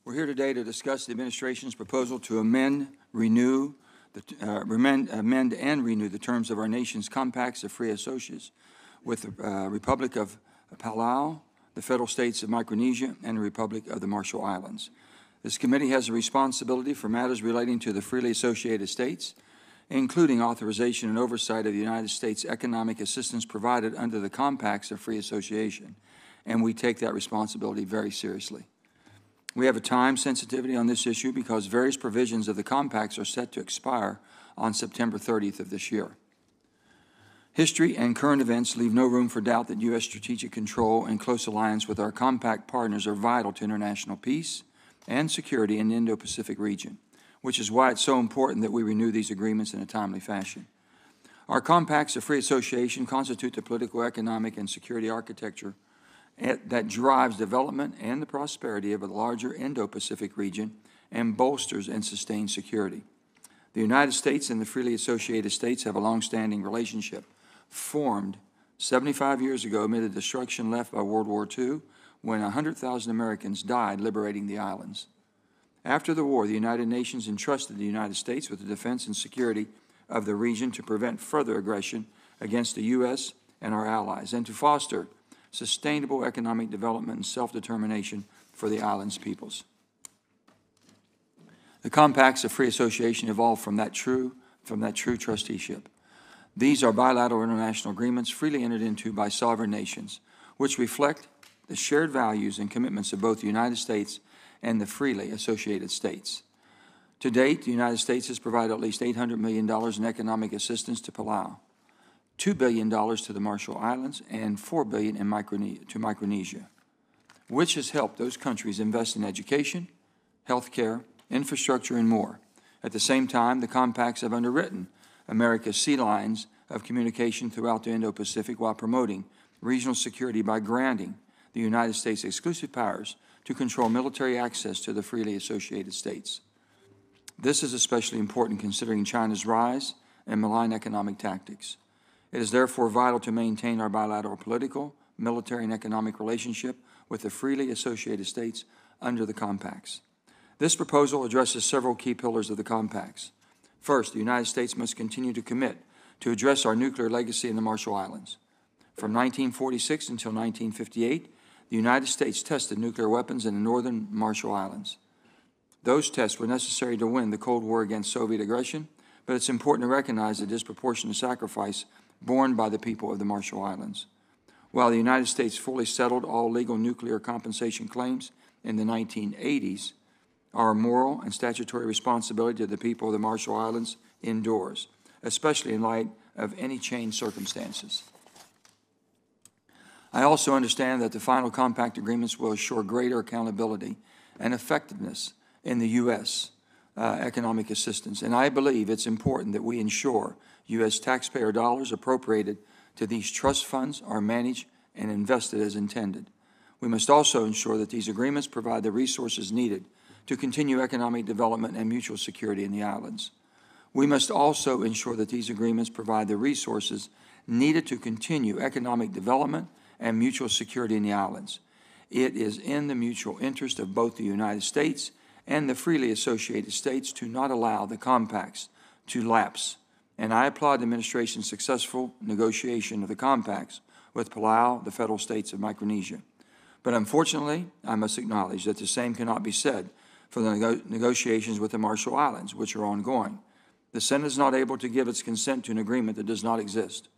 We're here today to discuss the administration's proposal to amend and renew the terms of our nation's compacts of free associates with the Republic of Palau, the federal states of Micronesia, and the Republic of the Marshall Islands. This committee has a responsibility for matters relating to the freely associated states, including authorization and oversight of the United States economic assistance provided under the compacts of free association, and we take that responsibility very seriously. We have a time sensitivity on this issue because various provisions of the compacts are set to expire on September 30th of this year. History and current events leave no room for doubt that U.S. strategic control and close alliance with our compact partners are vital to international peace and security in the Indo-Pacific region, which is why it's so important that we renew these agreements in a timely fashion. Our compacts of free association constitute the political, economic, and security architecture that drives development and the prosperity of a larger Indo-Pacific region and bolsters and sustains security. The United States and the freely associated states have a long-standing relationship formed 75 years ago amid the destruction left by World War II when 100,000 Americans died liberating the islands. After the war, the United Nations entrusted the United States with the defense and security of the region to prevent further aggression against the U.S. and our allies and to foster sustainable economic development and self-determination for the island's peoples. The compacts of free association evolved from that true trusteeship. These are bilateral international agreements freely entered into by sovereign nations, which reflect the shared values and commitments of both the United States and the freely associated states. To date, the United States has provided at least $800 million in economic assistance to Palau, $2 billion to the Marshall Islands, and $4 billion to Micronesia, which has helped those countries invest in education, healthcare, infrastructure, and more. At the same time, the compacts have underwritten America's sea lines of communication throughout the Indo-Pacific while promoting regional security by granting the United States exclusive powers to control military access to the freely associated states. This is especially important considering China's rise and malign economic tactics. It is therefore vital to maintain our bilateral political, military, and economic relationship with the freely associated states under the compacts. This proposal addresses several key pillars of the compacts. First, the United States must continue to commit to address our nuclear legacy in the Marshall Islands. From 1946 until 1958, the United States tested nuclear weapons in the northern Marshall Islands. Those tests were necessary to win the Cold War against Soviet aggression, but it's important to recognize the disproportionate sacrifice borne by the people of the Marshall Islands. While the United States fully settled all legal nuclear compensation claims in the 1980s, our moral and statutory responsibility to the people of the Marshall Islands endures, especially in light of any changed circumstances. I also understand that the final compact agreements will assure greater accountability and effectiveness in the U.S. Economic assistance, and I believe it's important that we ensure U.S. taxpayer dollars appropriated to these trust funds are managed and invested as intended. We must also ensure that these agreements provide the resources needed to continue economic development and mutual security in the islands. We must also ensure that these agreements provide the resources needed to continue economic development and mutual security in the islands. It is in the mutual interest of both the United States and the freely associated states to not allow the compacts to lapse. And I applaud the administration's successful negotiation of the compacts with Palau, the federal states of Micronesia. But unfortunately, I must acknowledge that the same cannot be said for the negotiations with the Marshall Islands, which are ongoing. The Senate is not able to give its consent to an agreement that does not exist.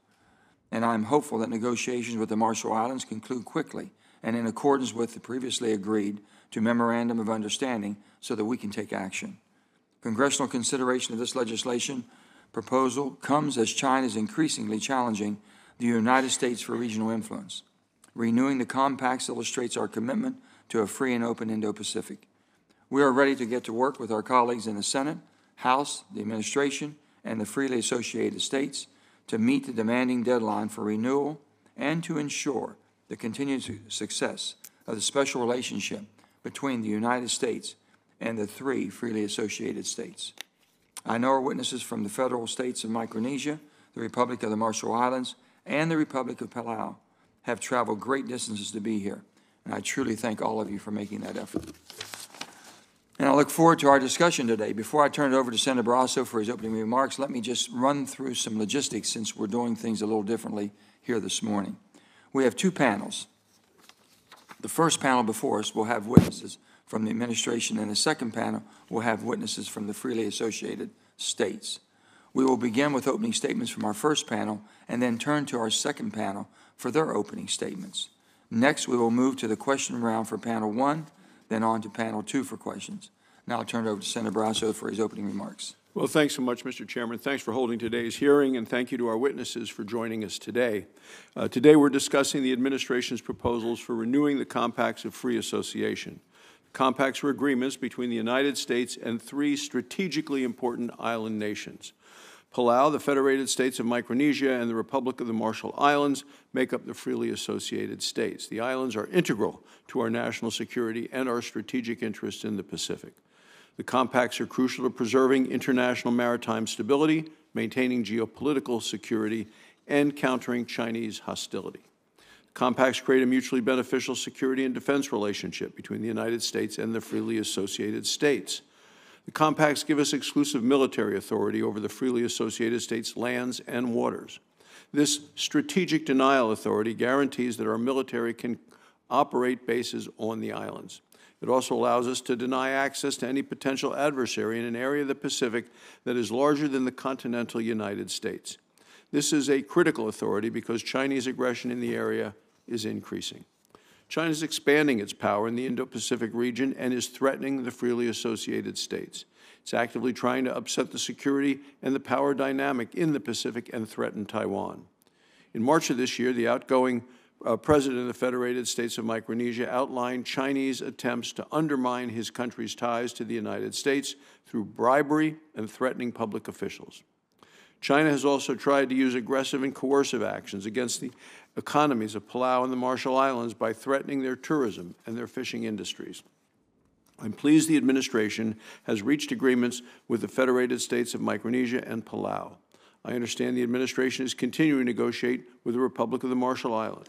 And I am hopeful that negotiations with the Marshall Islands conclude quickly and in accordance with the previously agreed to memorandum of understanding so that we can take action. Congressional consideration of this legislation proposal comes as China is increasingly challenging the United States for regional influence. Renewing the compacts illustrates our commitment to a free and open Indo-Pacific. We are ready to get to work with our colleagues in the Senate, House, the administration, and the freely associated states to meet the demanding deadline for renewal and to ensure the continued success of the special relationship between the United States and the three freely associated states. I know our witnesses from the federal states of Micronesia, the Republic of the Marshall Islands, and the Republic of Palau have traveled great distances to be here, and I truly thank all of you for making that effort. And I look forward to our discussion today. Before I turn it over to Senator Barrasso for his opening remarks, let me just run through some logistics since we're doing things a little differently here this morning. We have two panels. The first panel before us will have witnesses from the administration, and the second panel will have witnesses from the freely associated states. We will begin with opening statements from our first panel and then turn to our second panel for their opening statements. Next, we will move to the question round for panel one, then on to panel two for questions. Now I'll turn it over to Senator Barrasso for his opening remarks. Well, thanks so much, Mr. Chairman. Thanks for holding today's hearing, and thank you to our witnesses for joining us today. Today we're discussing the administration's proposals for renewing the compacts of free association. The compacts are agreements between the United States and three strategically important island nations. Palau, the Federated States of Micronesia, and the Republic of the Marshall Islands make up the freely associated states. The islands are integral to our national security and our strategic interests in the Pacific. The compacts are crucial to preserving international maritime stability, maintaining geopolitical security, and countering Chinese hostility. The compacts create a mutually beneficial security and defense relationship between the United States and the freely associated states. The compacts give us exclusive military authority over the freely associated states' lands and waters. This strategic denial authority guarantees that our military can operate bases on the islands. It also allows us to deny access to any potential adversary in an area of the Pacific that is larger than the continental United States. This is a critical authority because Chinese aggression in the area is increasing. China is expanding its power in the Indo-Pacific region and is threatening the freely associated states. It's actively trying to upset the security and the power dynamic in the Pacific and threaten Taiwan. In March of this year, the outgoing President of the Federated States of Micronesia outlined Chinese attempts to undermine his country's ties to the United States through bribery and threatening public officials. China has also tried to use aggressive and coercive actions against the economies of Palau and the Marshall Islands by threatening their tourism and their fishing industries. I'm pleased the administration has reached agreements with the Federated States of Micronesia and Palau. I understand the administration is continuing to negotiate with the Republic of the Marshall Islands.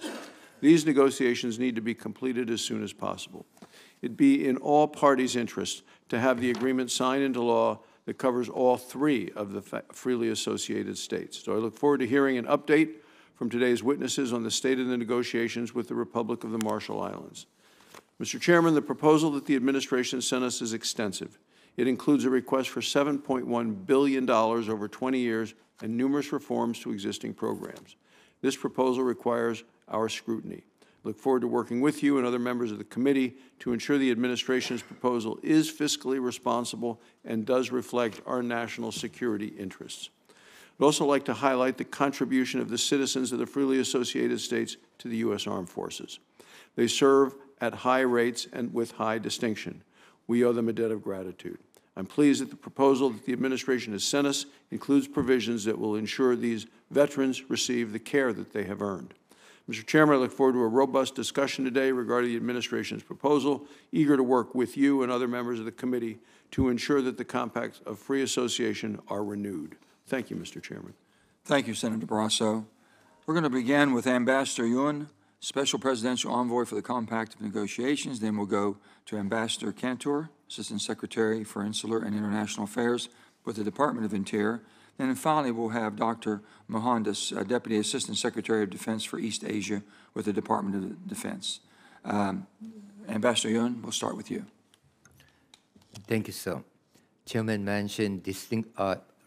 These negotiations need to be completed as soon as possible. It'd be in all parties' interest to have the agreement signed into law that covers all three of the freely associated states. So I look forward to hearing an update from today's witnesses on the state of the negotiations with the Republic of the Marshall Islands. Mr. Chairman, the proposal that the administration sent us is extensive. It includes a request for $7.1 billion over 20 years and numerous reforms to existing programs. This proposal requires our scrutiny. I look forward to working with you and other members of the committee to ensure the administration's proposal is fiscally responsible and does reflect our national security interests. I'd also like to highlight the contribution of the citizens of the freely associated states to the U.S. Armed Forces. They serve at high rates and with high distinction. We owe them a debt of gratitude. I'm pleased that the proposal that the administration has sent us includes provisions that will ensure these veterans receive the care that they have earned. Mr. Chairman, I look forward to a robust discussion today regarding the administration's proposal, eager to work with you and other members of the committee to ensure that the compacts of free association are renewed. Thank you, Mr. Chairman. Thank you, Senator Barrasso. We're going to begin with Ambassador Yun, Special Presidential Envoy for the Compact of Negotiations. Then we'll go to Ambassador Cantor, Assistant Secretary for Insular and International Affairs with the Department of Interior. And then finally, we'll have Dr. Mohandas, Deputy Assistant Secretary of Defense for East Asia with the Department of Defense. Ambassador Yun, we'll start with you. Thank you, sir. Chairman Manchin,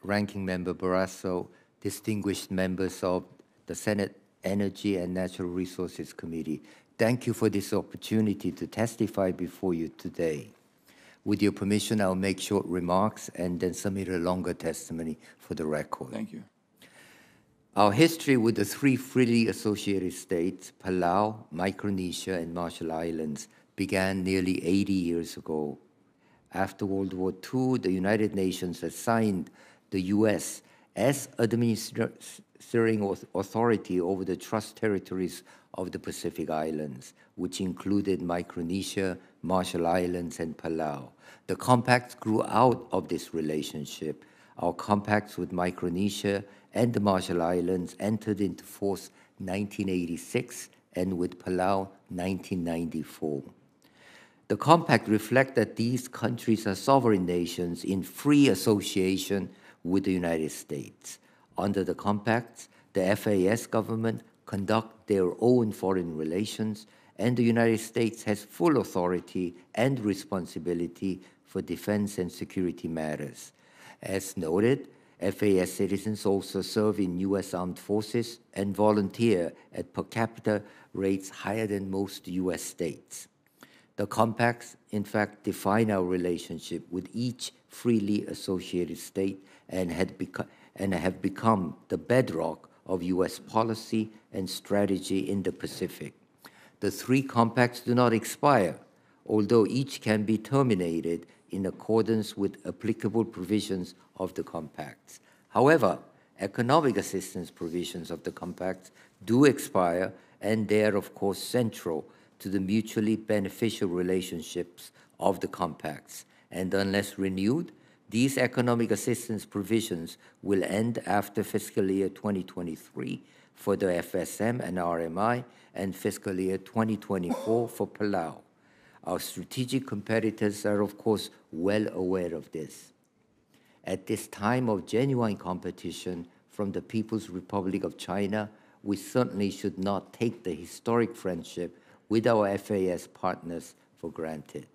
Ranking Member Barrasso, distinguished members of the Senate Energy and Natural Resources Committee, thank you for this opportunity to testify before you today. With your permission, I'll make short remarks and then submit a longer testimony for the record. Thank you. Our history with the three freely associated states, Palau, Micronesia, and Marshall Islands, began nearly 80 years ago. After World War II, the United Nations assigned the U.S. as administering authority over the trust territories of the Pacific Islands, which included Micronesia, Marshall Islands, and Palau. The compacts grew out of this relationship. Our compacts with Micronesia and the Marshall Islands entered into force 1986 and with Palau 1994. The compact reflects that these countries are sovereign nations in free association with the United States. Under the compacts, the FAS government conduct their own foreign relations, and the United States has full authority and responsibility for defense and security matters. As noted, FAS citizens also serve in U.S. armed forces and volunteer at per capita rates higher than most U.S. states. The compacts, in fact, define our relationship with each freely associated state and have become the bedrock of U.S. policy and strategy in the Pacific. The three compacts do not expire, although each can be terminated in accordance with applicable provisions of the compacts. However, economic assistance provisions of the compacts do expire, and they are, of course, central to the mutually beneficial relationships of the compacts. And unless renewed, these economic assistance provisions will end after fiscal year 2023 for the FSM and RMI and fiscal year 2024 for Palau. Our strategic competitors are, of course, well aware of this. At this time of genuine competition from the People's Republic of China, we certainly should not take the historic friendship with our FAS partners for granted.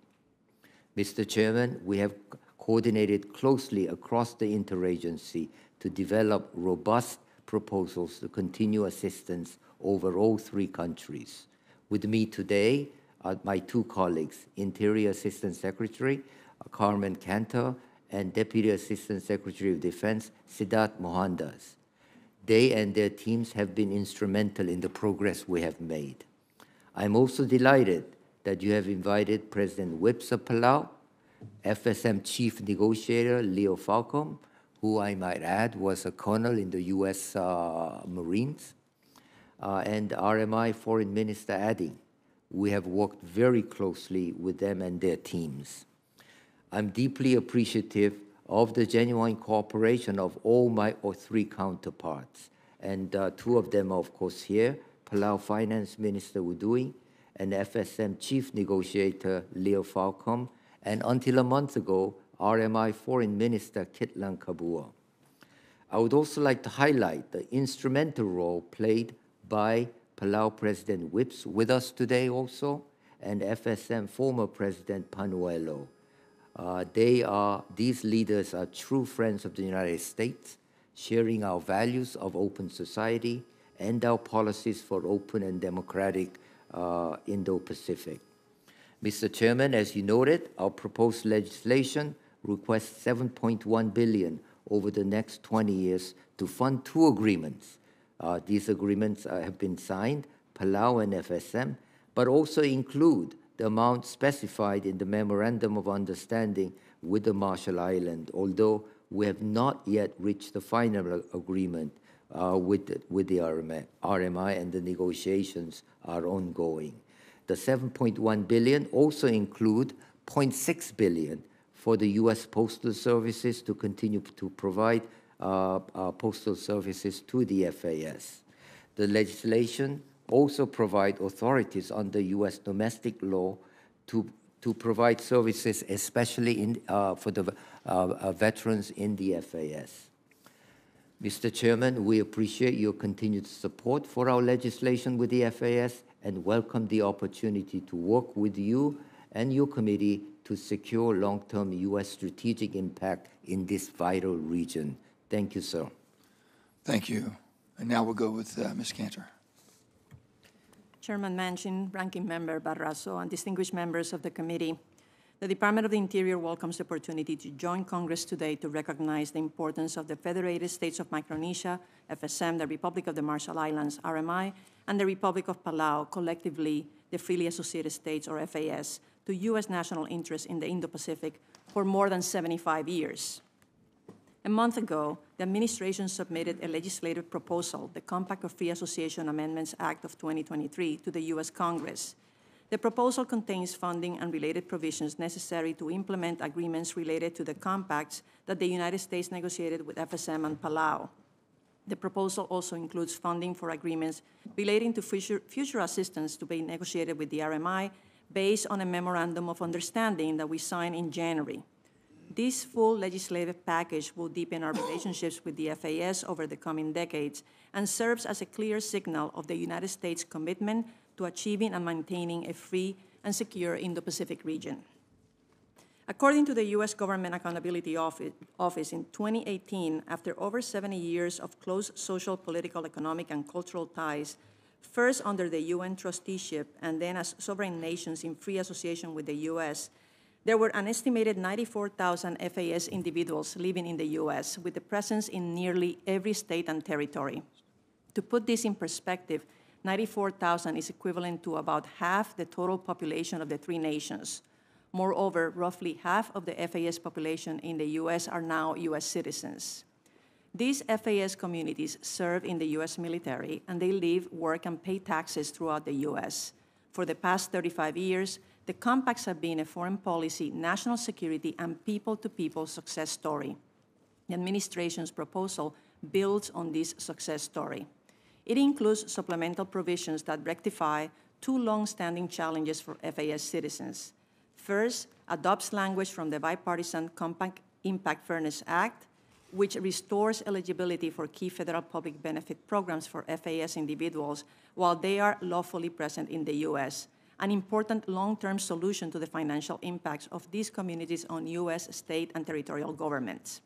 Mr. Chairman, we have coordinated closely across the interagency to develop robust proposals to continue assistance over all three countries. With me today are my two colleagues, Interior Assistant Secretary Carmen Cantor and Deputy Assistant Secretary of Defense Siddharth Mohandas. They and their teams have been instrumental in the progress we have made. I'm also delighted that you have invited President Whips of Palau, FSM Chief Negotiator Leo Falcom, who I might add was a colonel in the U.S. Marines, and RMI Foreign Minister Ading. We have worked very closely with them and their teams. I'm deeply appreciative of the genuine cooperation of all my three counterparts, and two of them are, of course, here, Palau Finance Minister Udui and FSM Chief Negotiator Leo Falcom, and until a month ago, RMI Foreign Minister Kitlan Kabua. I would also like to highlight the instrumental role played by Palau President Whips with us today also, and FSM former President Panuelo. These leaders are true friends of the United States, sharing our values of open society and our policies for open and democratic Indo-Pacific. Mr. Chairman, as you noted, our proposed legislation requests $7.1 billion over the next 20 years to fund two agreements. These agreements have been signed, Palau and FSM, but also include the amount specified in the Memorandum of Understanding with the Marshall Islands, although we have not yet reached the final agreement with the RMI, and the negotiations are ongoing. The $7.1 billion also include $0.6 billion for the U.S. Postal Services to continue to provide postal services to the FAS. The legislation also provides authorities under U.S. domestic law to provide services, especially for the veterans in the FAS. Mr. Chairman, we appreciate your continued support for our legislation with the FAS and welcome the opportunity to work with you and your committee to secure long-term U.S. strategic impact in this vital region. Thank you, sir. Thank you. And now we'll go with Ms. Cantor. Chairman Manchin, Ranking Member Barrasso, and distinguished members of the committee, the Department of the Interior welcomes the opportunity to join Congress today to recognize the importance of the Federated States of Micronesia, FSM, the Republic of the Marshall Islands, RMI, and the Republic of Palau, collectively the Freely Associated States, or FAS, to U.S. national interests in the Indo-Pacific for more than 75 years. A month ago, the administration submitted a legislative proposal, the Compact of Free Association Amendments Act of 2023, to the U.S. Congress. The proposal contains funding and related provisions necessary to implement agreements related to the compacts that the United States negotiated with FSM and Palau. The proposal also includes funding for agreements relating to future assistance to be negotiated with the RMI, based on a memorandum of understanding that we signed in January. This full legislative package will deepen our relationships with the FAS over the coming decades and serves as a clear signal of the United States' commitment to achieving and maintaining a free and secure Indo-Pacific region. According to the U.S. Government Accountability Office in 2018, after over 70 years of close social, political, economic, and cultural ties, first under the UN trusteeship and then as sovereign nations in free association with the U.S., there were an estimated 94,000 FAS individuals living in the U.S., with a presence in nearly every state and territory. To put this in perspective, 94,000 is equivalent to about half the total population of the three nations. Moreover, roughly half of the FAS population in the U.S. are now U.S. citizens. These FAS communities serve in the U.S. military, and they live, work, and pay taxes throughout the U.S. For the past 35 years, the compacts have been a foreign policy, national security, and people-to-people success story. The administration's proposal builds on this success story. It includes supplemental provisions that rectify two long-standing challenges for FAS citizens. First, adopts language from the Bipartisan Compact Impact Fairness Act, which restores eligibility for key federal public benefit programs for FAS individuals while they are lawfully present in the U.S., an important long-term solution to the financial impacts of these communities on U.S. state and territorial governments.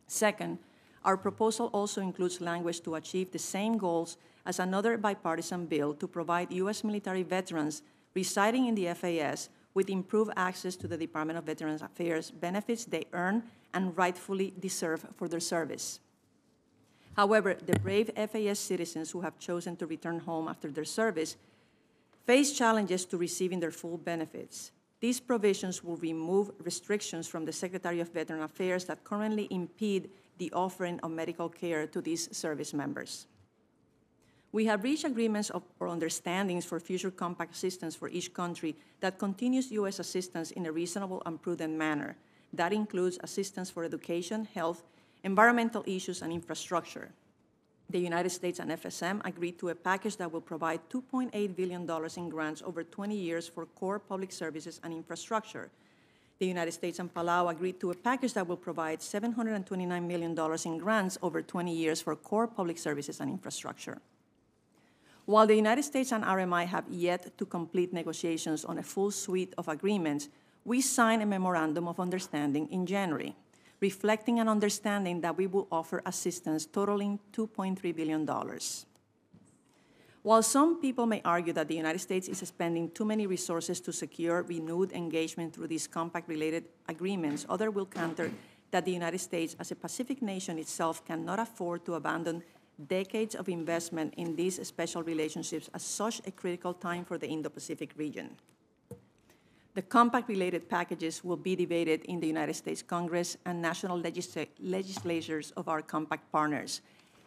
Second, our proposal also includes language to achieve the same goals as another bipartisan bill to provide U.S. military veterans residing in the FAS with improved access to the Department of Veterans Affairs benefits they earn and rightfully deserve for their service. However, the brave FAS citizens who have chosen to return home after their service face challenges to receiving their full benefits. These provisions will remove restrictions from the Secretary of Veteran Affairs that currently impede the offering of medical care to these service members. We have reached agreements or understandings for future compact assistance for each country that continues U.S. assistance in a reasonable and prudent manner. That includes assistance for education, health, environmental issues, and infrastructure. The United States and FSM agreed to a package that will provide $2.8 billion in grants over 20 years for core public services and infrastructure. The United States and Palau agreed to a package that will provide $729 million in grants over 20 years for core public services and infrastructure. While the United States and RMI have yet to complete negotiations on a full suite of agreements, we signed a memorandum of understanding in January, reflecting an understanding that we will offer assistance totaling $2.3 billion. While some people may argue that the United States is spending too many resources to secure renewed engagement through these compact-related agreements, others will counter that the United States, as a Pacific nation itself, cannot afford to abandon decades of investment in these special relationships at such a critical time for the Indo-Pacific region. The compact-related packages will be debated in the United States Congress and national legislatures of our compact partners.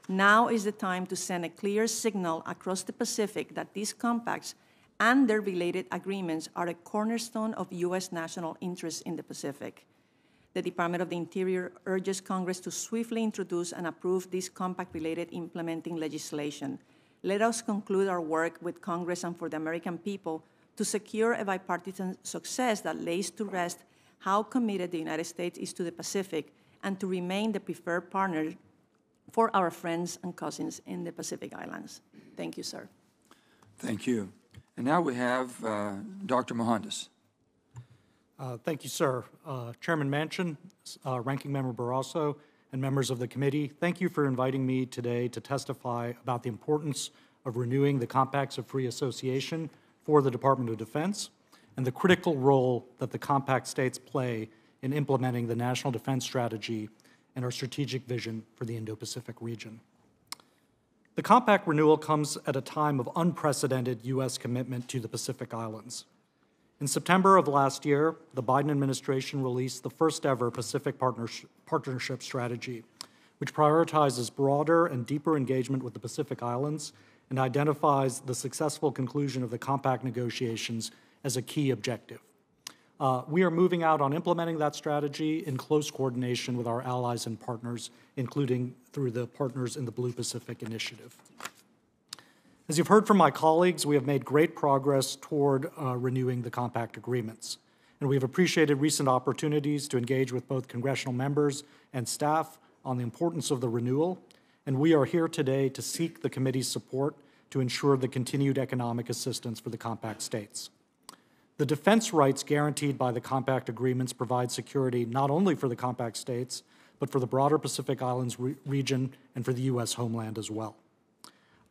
Now is the time to send a clear signal across the Pacific that these compacts and their related agreements are a cornerstone of U.S. national interests in the Pacific. The Department of the Interior urges Congress to swiftly introduce and approve this compact-related implementing legislation. Let us conclude our work with Congress and for the American people to secure a bipartisan success that lays to rest how committed the United States is to the Pacific and to remain the preferred partner for our friends and cousins in the Pacific Islands. Thank you, sir. Thank you. And now we have Dr. Mohandas. Thank you, sir. Chairman Manchin, Ranking Member Barrasso, and members of the committee, thank you for inviting me today to testify about the importance of renewing the Compacts of Free Association for the Department of Defense and the critical role that the compact states play in implementing the National Defense Strategy and our strategic vision for the Indo-Pacific region. The compact renewal comes at a time of unprecedented U.S. commitment to the Pacific Islands. In September of last year, the Biden administration released the first-ever Pacific Partnership Strategy, which prioritizes broader and deeper engagement with the Pacific Islands and identifies the successful conclusion of the compact negotiations as a key objective. We are moving out on implementing that strategy in close coordination with our allies and partners, including through the Partners in the Blue Pacific Initiative. As you've heard from my colleagues, we have made great progress toward renewing the compact agreements, and we have appreciated recent opportunities to engage with both congressional members and staff on the importance of the renewal, and we are here today to seek the committee's support to ensure the continued economic assistance for the compact states. The defense rights guaranteed by the compact agreements provide security not only for the compact states, but for the broader Pacific Islands region and for the U.S. homeland as well.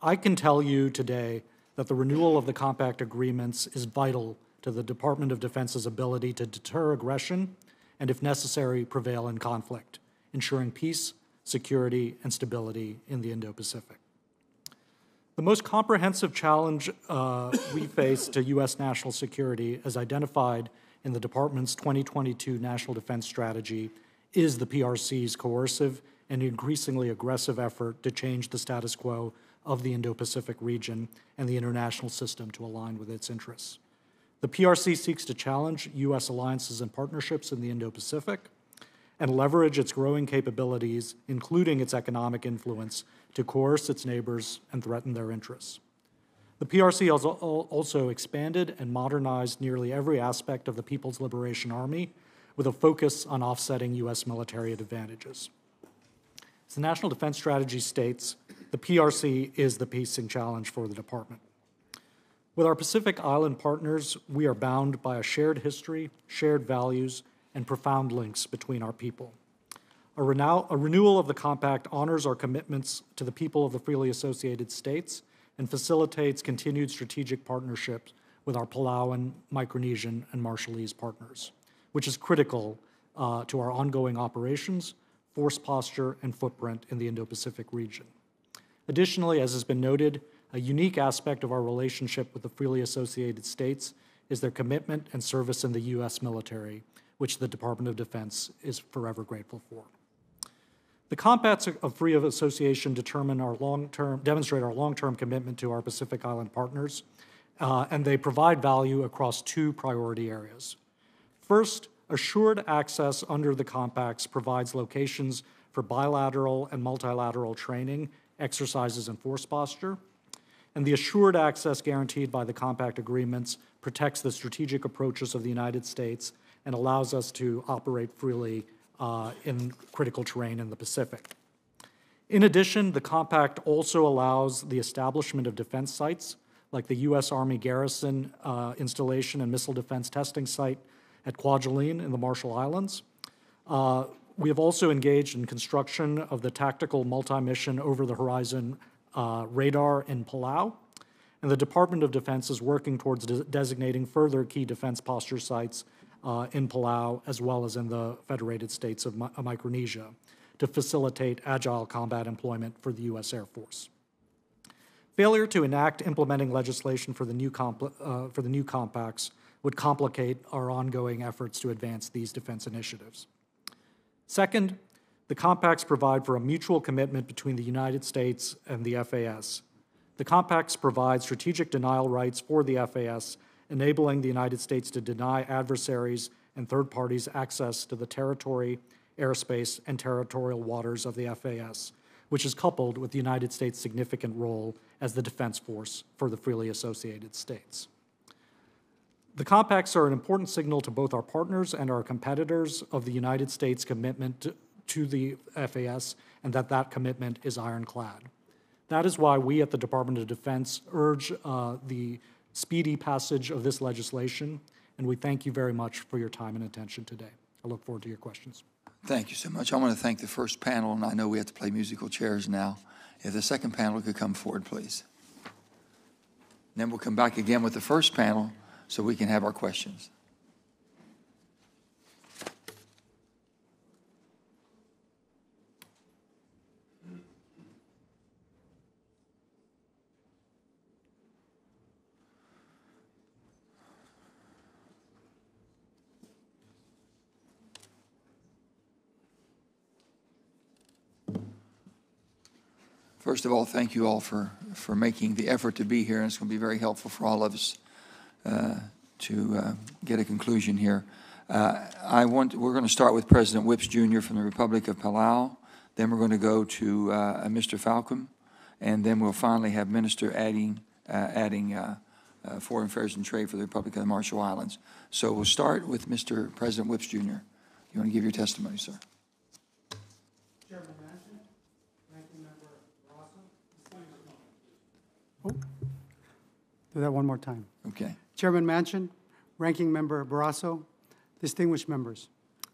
I can tell you today that the renewal of the compact agreements is vital to the Department of Defense's ability to deter aggression and, if necessary, prevail in conflict, ensuring peace, security, and stability in the Indo-Pacific. The most comprehensive challenge we face to U.S. national security, as identified in the Department's 2022 National Defense Strategy, is the PRC's coercive and increasingly aggressive effort to change the status quo of the Indo-Pacific region and the international system to align with its interests. The PRC seeks to challenge U.S. alliances and partnerships in the Indo-Pacific and leverage its growing capabilities, including its economic influence, to coerce its neighbors and threaten their interests. The PRC has also expanded and modernized nearly every aspect of the People's Liberation Army with a focus on offsetting U.S. military advantages. As the National Defense Strategy states, the PRC is the pacing challenge for the department. With our Pacific Island partners, we are bound by a shared history, shared values, and profound links between our people. A renewal of the compact honors our commitments to the people of the freely associated states and facilitates continued strategic partnerships with our Palauan, Micronesian, and Marshallese partners, which is critical to our ongoing operations, force posture, and footprint in the Indo-Pacific region. Additionally, as has been noted, a unique aspect of our relationship with the freely associated states is their commitment and service in the U.S. military, which the Department of Defense is forever grateful for. The compacts of free association demonstrate our long-term commitment to our Pacific Island partners, and they provide value across two priority areas. First, assured access under the compacts provides locations for bilateral and multilateral training, exercises, and force posture. And the assured access guaranteed by the compact agreements protects the strategic approaches of the United States and allows us to operate freely in critical terrain in the Pacific. In addition, the compact also allows the establishment of defense sites, like the U.S. Army Garrison installation and missile defense testing site at Kwajalein in the Marshall Islands. We have also engaged in construction of the tactical multi-mission over-the-horizon radar in Palau, and the Department of Defense is working towards designating further key defense posture sites in Palau, as well as in the Federated States of Micronesia, to facilitate agile combat employment for the U.S. Air Force. Failure to enact implementing legislation for the new compacts would complicate our ongoing efforts to advance these defense initiatives. Second, the compacts provide for a mutual commitment between the United States and the FAS. The compacts provide strategic denial rights for the FAS, enabling the United States to deny adversaries and third parties access to the territory, airspace, and territorial waters of the FAS, which is coupled with the United States' significant role as the defense force for the freely associated states. The compacts are an important signal to both our partners and our competitors of the United States' commitment to the FAS, and that commitment is ironclad. That is why we at the Department of Defense urge the speedy passage of this legislation, and we thank you very much for your time and attention today. I look forward to your questions. Thank you so much. I want to thank the first panel, and I know we have to play musical chairs now. If the second panel could come forward, please. Then we'll come back again with the first panel so we can have our questions. First of all, thank you all for making the effort to be here, and it's going to be very helpful for all of us to get a conclusion here. We're going to start with President Whips Jr. from the Republic of Palau. Then we're going to go to Mr. Falcom, and then we'll finally have Minister adding foreign affairs and trade for the Republic of the Marshall Islands. So we'll start with Mr. President Whips, Jr. You want to give your testimony, sir? Chairman Manchin, Ranking Member Barrasso. Do that one more time. Okay. Chairman Manchin, Ranking Member Barrasso, distinguished members.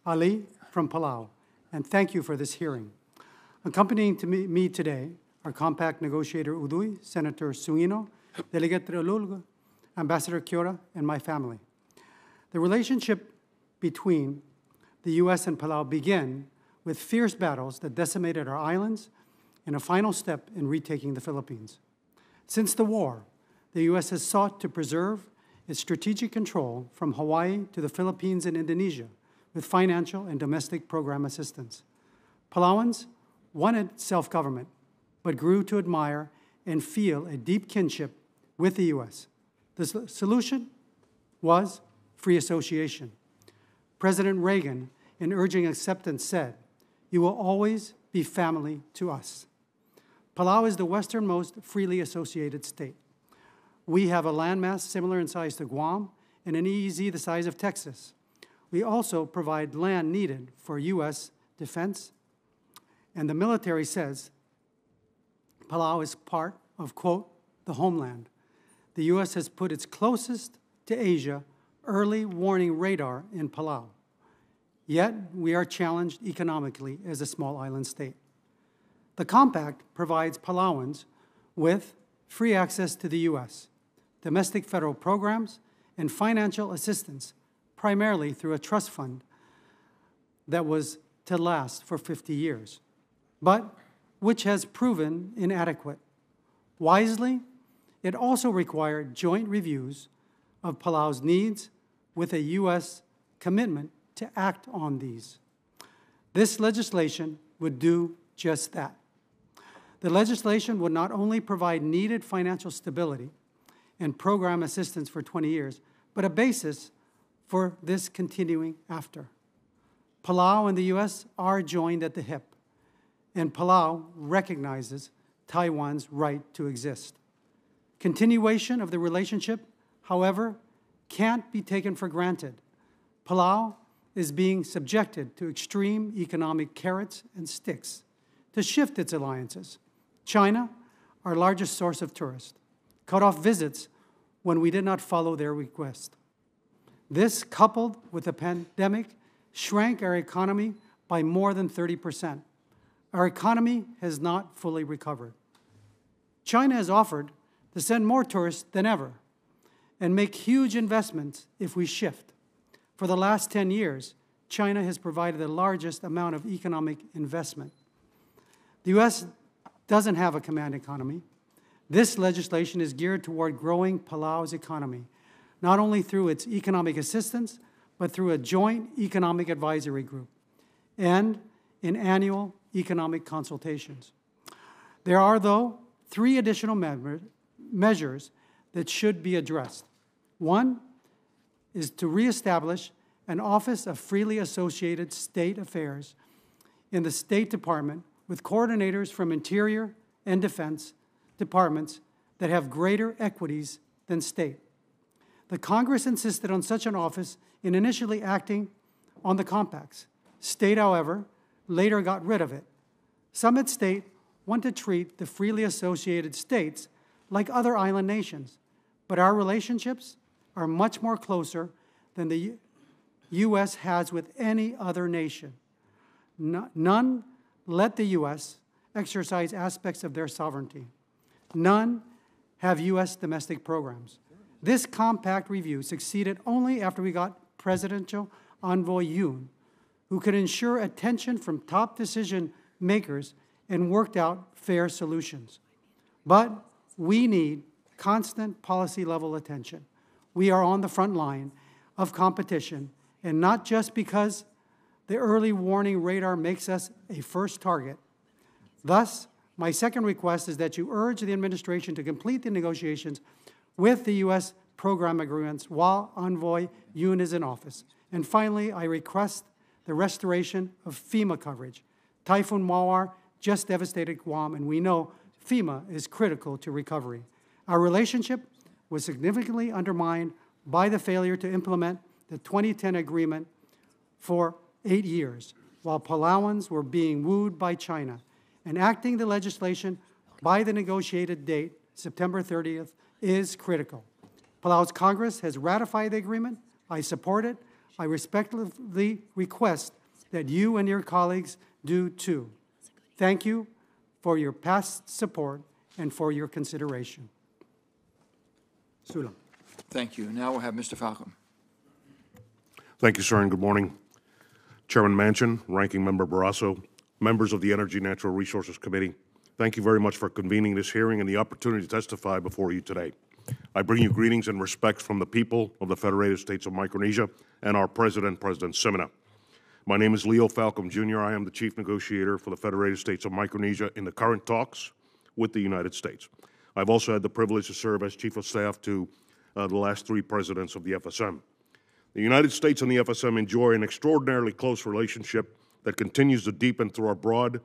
Ali from Palau, and thank you for this hearing. Accompanying to me today are Compact Negotiator Udui, Senator Suino, Delegate Relulga, Ambassador Kiora, and my family. The relationship between the U.S. and Palau began with fierce battles that decimated our islands and a final step in retaking the Philippines. Since the war, the U.S. has sought to preserve its strategic control from Hawaii to the Philippines and Indonesia with financial and domestic program assistance. Palauans wanted self-government, but grew to admire and feel a deep kinship with the U.S. The solution was free association. President Reagan, in urging acceptance, said, "You will always be family to us." Palau is the westernmost freely associated state. We have a landmass similar in size to Guam and an EEZ the size of Texas. We also provide land needed for U.S. defense, and the military says Palau is part of, quote, the homeland. The U.S. has put its closest to Asia early warning radar in Palau. Yet, we are challenged economically as a small island state. The compact provides Palauans with free access to the U.S., domestic federal programs, and financial assistance, primarily through a trust fund that was to last for 50 years, but which has proven inadequate. Wisely, it also required joint reviews of Palau's needs with a U.S. commitment to act on these. This legislation would do just that. The legislation would not only provide needed financial stability and program assistance for 20 years, but a basis for this continuing after. Palau and the U.S. are joined at the hip, and Palau recognizes Taiwan's right to exist. Continuation of the relationship, however, can't be taken for granted. Palau is being subjected to extreme economic carrots and sticks to shift its alliances. China, our largest source of tourists, cut off visits when we did not follow their request. This, coupled with the pandemic, shrank our economy by more than 30%. Our economy has not fully recovered. China has offered to send more tourists than ever and make huge investments if we shift. For the last 10 years, China has provided the largest amount of economic investment. The U.S. doesn't have a command economy. This legislation is geared toward growing Palau's economy, not only through its economic assistance, but through a joint economic advisory group and in annual economic consultations. There are, though, 3 additional measures that should be addressed. One is to reestablish an Office of Freely Associated State Affairs in the State Department with coordinators from Interior and Defense departments that have greater equities than state. The Congress insisted on such an office in initially acting on the compacts. State, however, later got rid of it. Some at state want to treat the freely associated states like other island nations, but our relationships are much more closer than the U.S. has with any other nation. None let the U.S. exercise aspects of their sovereignty. None have U.S. domestic programs. This compact review succeeded only after we got Presidential Envoy Yoon, who could ensure attention from top decision makers and worked out fair solutions. But we need constant policy-level attention. We are on the front line of competition, and not just because the early warning radar makes us a first target. Thus, my second request is that you urge the administration to complete the negotiations with the U.S. program agreements while Envoy Yoon is in office. And finally, I request the restoration of FEMA coverage. Typhoon Mawar just devastated Guam, and we know FEMA is critical to recovery. Our relationship was significantly undermined by the failure to implement the 2010 agreement for 8 years, while Palauans were being wooed by China. Enacting the legislation by the negotiated date, September 30th, is critical. Palau's Congress has ratified the agreement. I support it. I respectfully request that you and your colleagues do too. Thank you for your past support and for your consideration. Sulam. Thank you. Now we'll have Mr. Falcon. Thank you, sir, and good morning. Chairman Manchin, Ranking Member Barrasso, members of the Energy Natural Resources Committee, thank you very much for convening this hearing and the opportunity to testify before you today. I bring you greetings and respects from the people of the Federated States of Micronesia and our President, President Simina. My name is Leo Falcom, Jr. I am the Chief Negotiator for the Federated States of Micronesia in the current talks with the United States. I've also had the privilege to serve as Chief of Staff to the last 3 presidents of the FSM. The United States and the FSM enjoy an extraordinarily close relationship that continues to deepen through our broad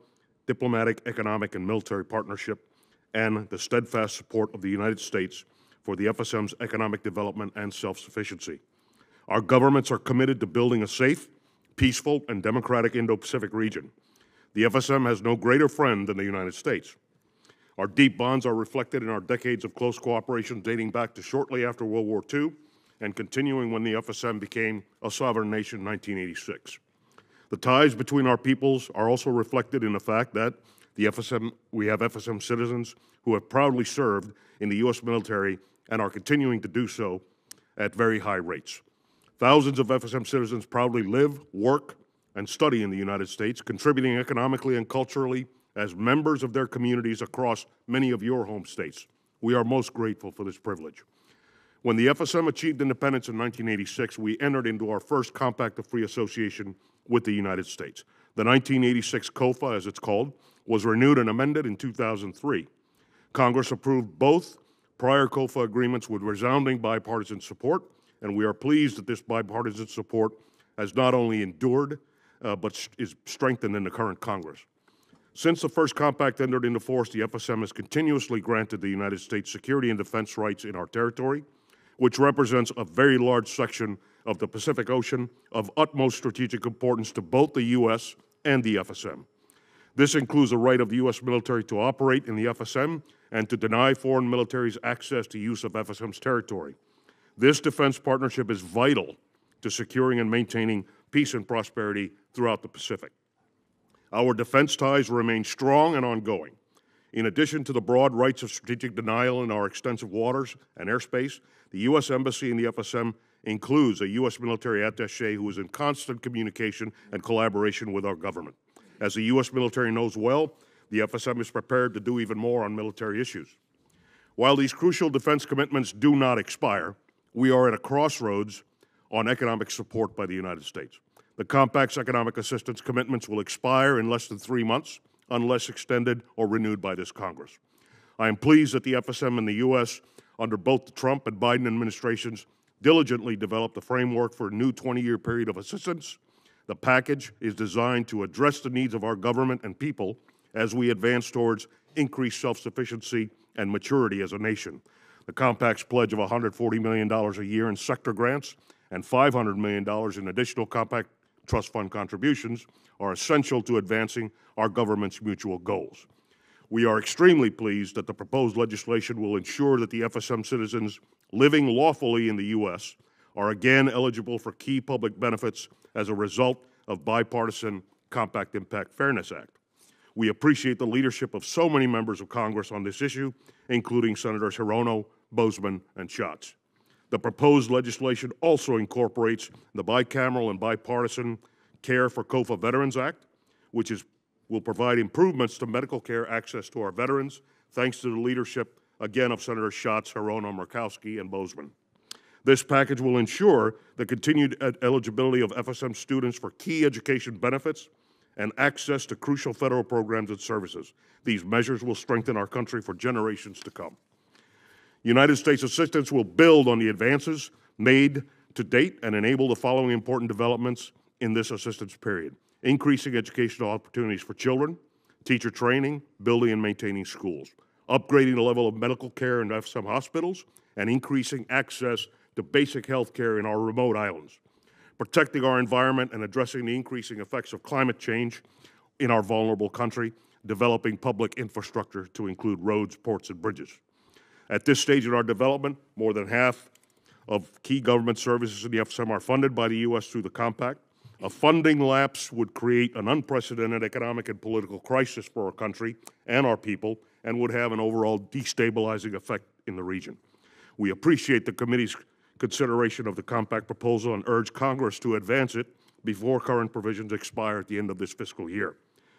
diplomatic, economic, and military partnership and the steadfast support of the United States for the FSM's economic development and self-sufficiency. Our governments are committed to building a safe, peaceful, and democratic Indo-Pacific region. The FSM has no greater friend than the United States. Our deep bonds are reflected in our decades of close cooperation dating back to shortly after World War II and continuing when the FSM became a sovereign nation in 1986. The ties between our peoples are also reflected in the fact that we have FSM citizens who have proudly served in the U.S. military and are continuing to do so at very high rates. Thousands of FSM citizens proudly live, work, and study in the United States, contributing economically and culturally as members of their communities across many of your home states. We are most grateful for this privilege. When the FSM achieved independence in 1986, we entered into our first Compact of Free Association with the United States. The 1986 COFA, as it's called, was renewed and amended in 2003. Congress approved both prior COFA agreements with resounding bipartisan support, and we are pleased that this bipartisan support has not only endured, but is strengthened in the current Congress. Since the first compact entered into force, the FSM has continuously granted the United States security and defense rights in our territory, which represents a very large section of the Pacific Ocean of utmost strategic importance to both the U.S. and the FSM. This includes the right of the U.S. military to operate in the FSM and to deny foreign militaries access to use of FSM's territory. This defense partnership is vital to securing and maintaining peace and prosperity throughout the Pacific. Our defense ties remain strong and ongoing. In addition to the broad rights of strategic denial in our extensive waters and airspace, the U.S. Embassy in the FSM includes a U.S. military attaché who is in constant communication and collaboration with our government. As the U.S. military knows well, the FSM is prepared to do even more on military issues. While these crucial defense commitments do not expire, we are at a crossroads on economic support by the United States. The Compact's economic assistance commitments will expire in less than 3 months unless extended or renewed by this Congress. I am pleased that the FSM and the U.S., under both the Trump and Biden administrations, diligently developed a framework for a new 20-year period of assistance. The package is designed to address the needs of our government and people as we advance towards increased self-sufficiency and maturity as a nation. The Compact's pledge of $140 million a year in sector grants and $500 million in additional Compact Trust Fund contributions are essential to advancing our government's mutual goals. We are extremely pleased that the proposed legislation will ensure that the FSM citizens living lawfully in the U.S. are again eligible for key public benefits as a result of bipartisan Compact Impact Fairness Act. We appreciate the leadership of so many members of Congress on this issue, including Senators Hirono, Bozeman, and Schatz. The proposed legislation also incorporates the bicameral and bipartisan Care for COFA Veterans Act, which will provide improvements to medical care access to our veterans, thanks to the leadership, again, of Senators Schatz, Hirono, Murkowski, and Bozeman. This package will ensure the continued eligibility of FSM students for key education benefits and access to crucial federal programs and services. These measures will strengthen our country for generations to come. United States assistance will build on the advances made to date and enable the following important developments in this assistance period: increasing educational opportunities for children, teacher training, building and maintaining schools, upgrading the level of medical care in some hospitals, and increasing access to basic health care in our remote islands, protecting our environment and addressing the increasing effects of climate change in our vulnerable country, developing public infrastructure to include roads, ports, and bridges. At this stage in our development, more than half of key government services in the FSM are funded by the U.S. through the compact. A funding lapse would create an unprecedented economic and political crisis for our country and our people and would have an overall destabilizing effect in the region. We appreciate the committee's consideration of the compact proposal and urge Congress to advance it before current provisions expire at the end of this fiscal year.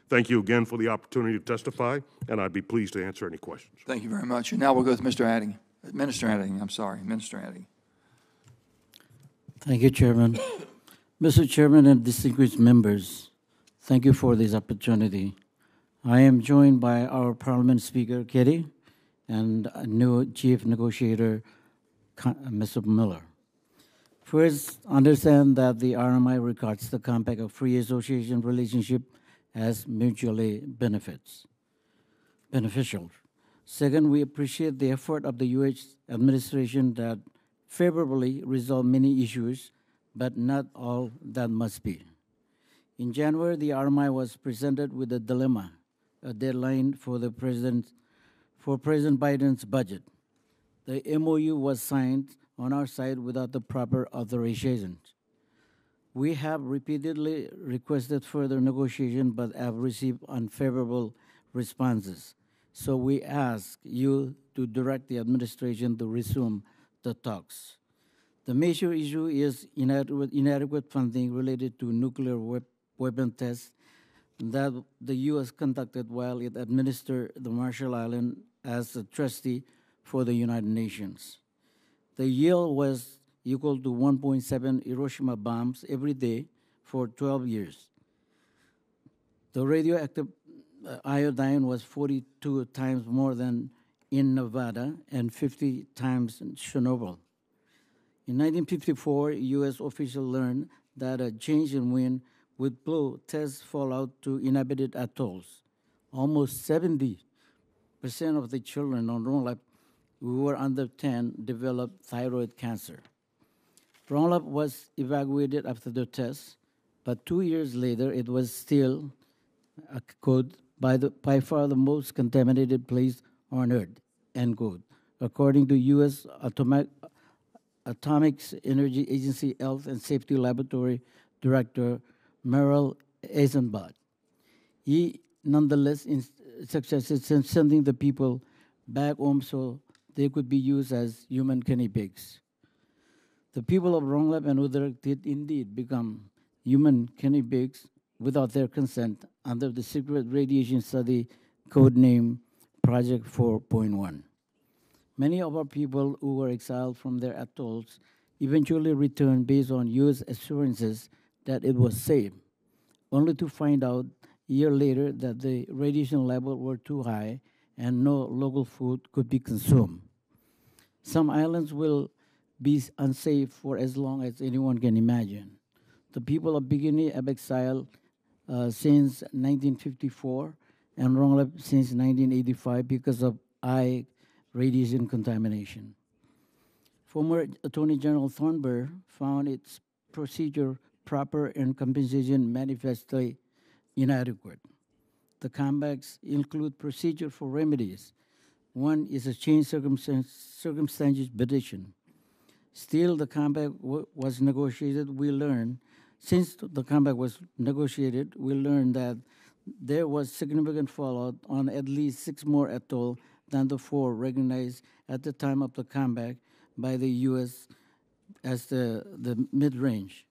Thank you again for the opportunity to testify, and I'd be pleased to answer any questions. Thank you very much. And now we'll go with Mr. Adding. Minister Adding, I'm sorry, Minister Adding. Thank you, Chairman. Mr. Chairman and distinguished members, thank you for this opportunity. I am joined by our Parliament Speaker, Kitty, and new Chief Negotiator, Mr. Miller. First, understand that the RMI regards the Compact of Free Association relationship as mutually beneficial. Second, we appreciate the effort of the U.S. administration that favorably resolve many issues, but not all that must be. In January, the RMI was presented with a dilemma, a deadline for President Biden's budget. The MOU was signed on our side without the proper authorization. We have repeatedly requested further negotiation but have received unfavorable responses. So we ask you to direct the administration to resume the talks. The major issue is inadequate funding related to nuclear weapon tests that the U.S. conducted while it administered the Marshall Islands as a trustee for the United Nations. The yield was equal to 1.7 Hiroshima bombs every day for 12 years. The radioactive iodine was 42 times more than in Nevada and 50 times in Chernobyl. In 1954, U.S. officials learned that a change in wind would blow test fallout to inhabited atolls. Almost 70% of the children on Rongelap who were under 10 developed thyroid cancer. Rongelap was evacuated after the test, but 2 years later it was still quote, by far the most contaminated place on Earth, end quote, according to U.S. Atomic Energy Agency Health and Safety Laboratory Director Merrill Eisenbach. He nonetheless succeeded in sending the people back home so they could be used as human guinea pigs. The people of Rongelap and Udarak did indeed become human guinea pigs without their consent under the secret radiation study codename Project 4.1. Many of our people who were exiled from their atolls eventually returned based on U.S. assurances that it was safe, only to find out a year later that the radiation levels were too high and no local food could be consumed. Some islands will be unsafe for as long as anyone can imagine. The people of Bikini have exiled since 1954 and Rongelap since 1985 because of high radiation contamination. Former Attorney General Thornburg found its procedure proper and compensation manifestly inadequate. The compacts include procedure for remedies. One is a change circumstances petition. Still, the compact was negotiated. Since the compact was negotiated, we learned that there was significant fallout on at least 6 more atolls than the 4 recognized at the time of the compact by the U.S. as the mid-range.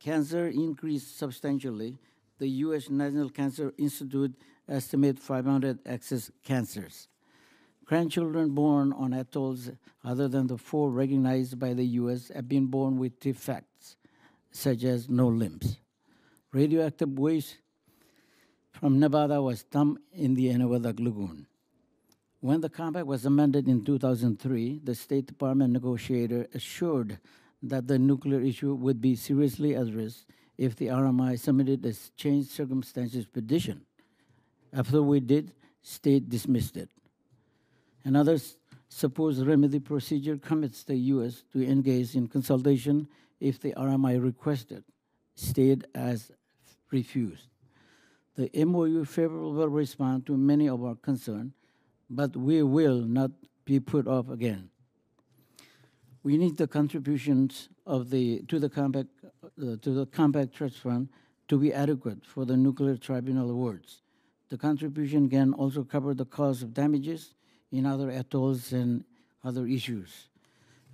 Cancer increased substantially. The U.S. National Cancer Institute estimates 500 excess cancers. Grandchildren born on atolls other than the 4 recognized by the U.S. have been born with defects, such as no limbs. Radioactive waste from Nevada was dumped in the Anahuac Lagoon. When the compact was amended in 2003, the State Department negotiator assured that the nuclear issue would be seriously addressed if the RMI submitted a changed circumstances petition. After we did, state dismissed it. Another supposed remedy procedure commits the U.S. to engage in consultation if the RMI requested. State has refused. The MOU favorably respond to many of our concerns, but we will not be put off again. We need the contributions of to the Compact Trust Fund to be adequate for the nuclear tribunal awards. The contribution can also cover the cost of damages in other atolls and other issues.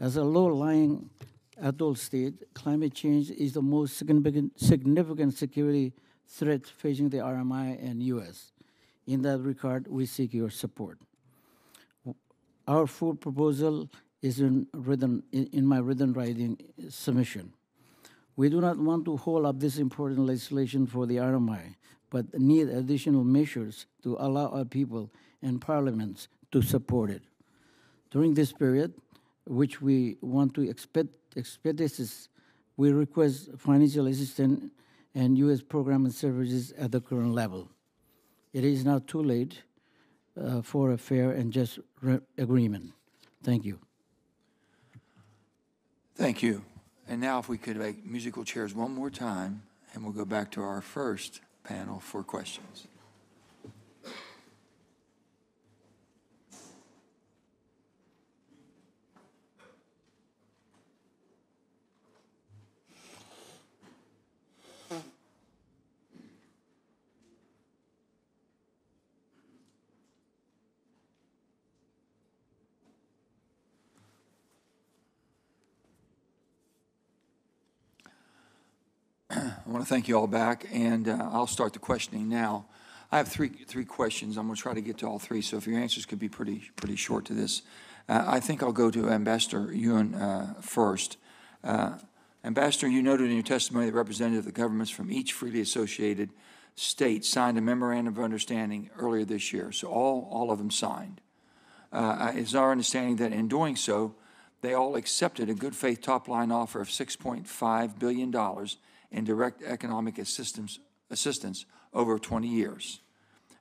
As a low-lying atoll state, climate change is the most significant security threat facing the RMI and U.S. In that regard, we seek your support. Our full proposal is in my written writing submission. We do not want to hold up this important legislation for the RMI, but need additional measures to allow our people and parliaments to support it. During this period, which we want to expedite, we request financial assistance and U.S. program and services at the current level. It is now too late for a fair and just agreement. Thank you. Thank you. And now if we could make musical chairs one more time, and we'll go back to our first panel for questions. I want to thank you all back, and I'll start the questioning now. I have three questions. I'm going to try to get to all three, so if your answers could be pretty short to this. I think I'll go to Ambassador Yuen first. Ambassador, you noted in your testimony that representatives of the governments from each freely associated state signed a memorandum of understanding earlier this year, so all of them signed. It's our understanding that in doing so, they all accepted a good faith top-line offer of $6.5 billion in direct economic assistance over 20 years.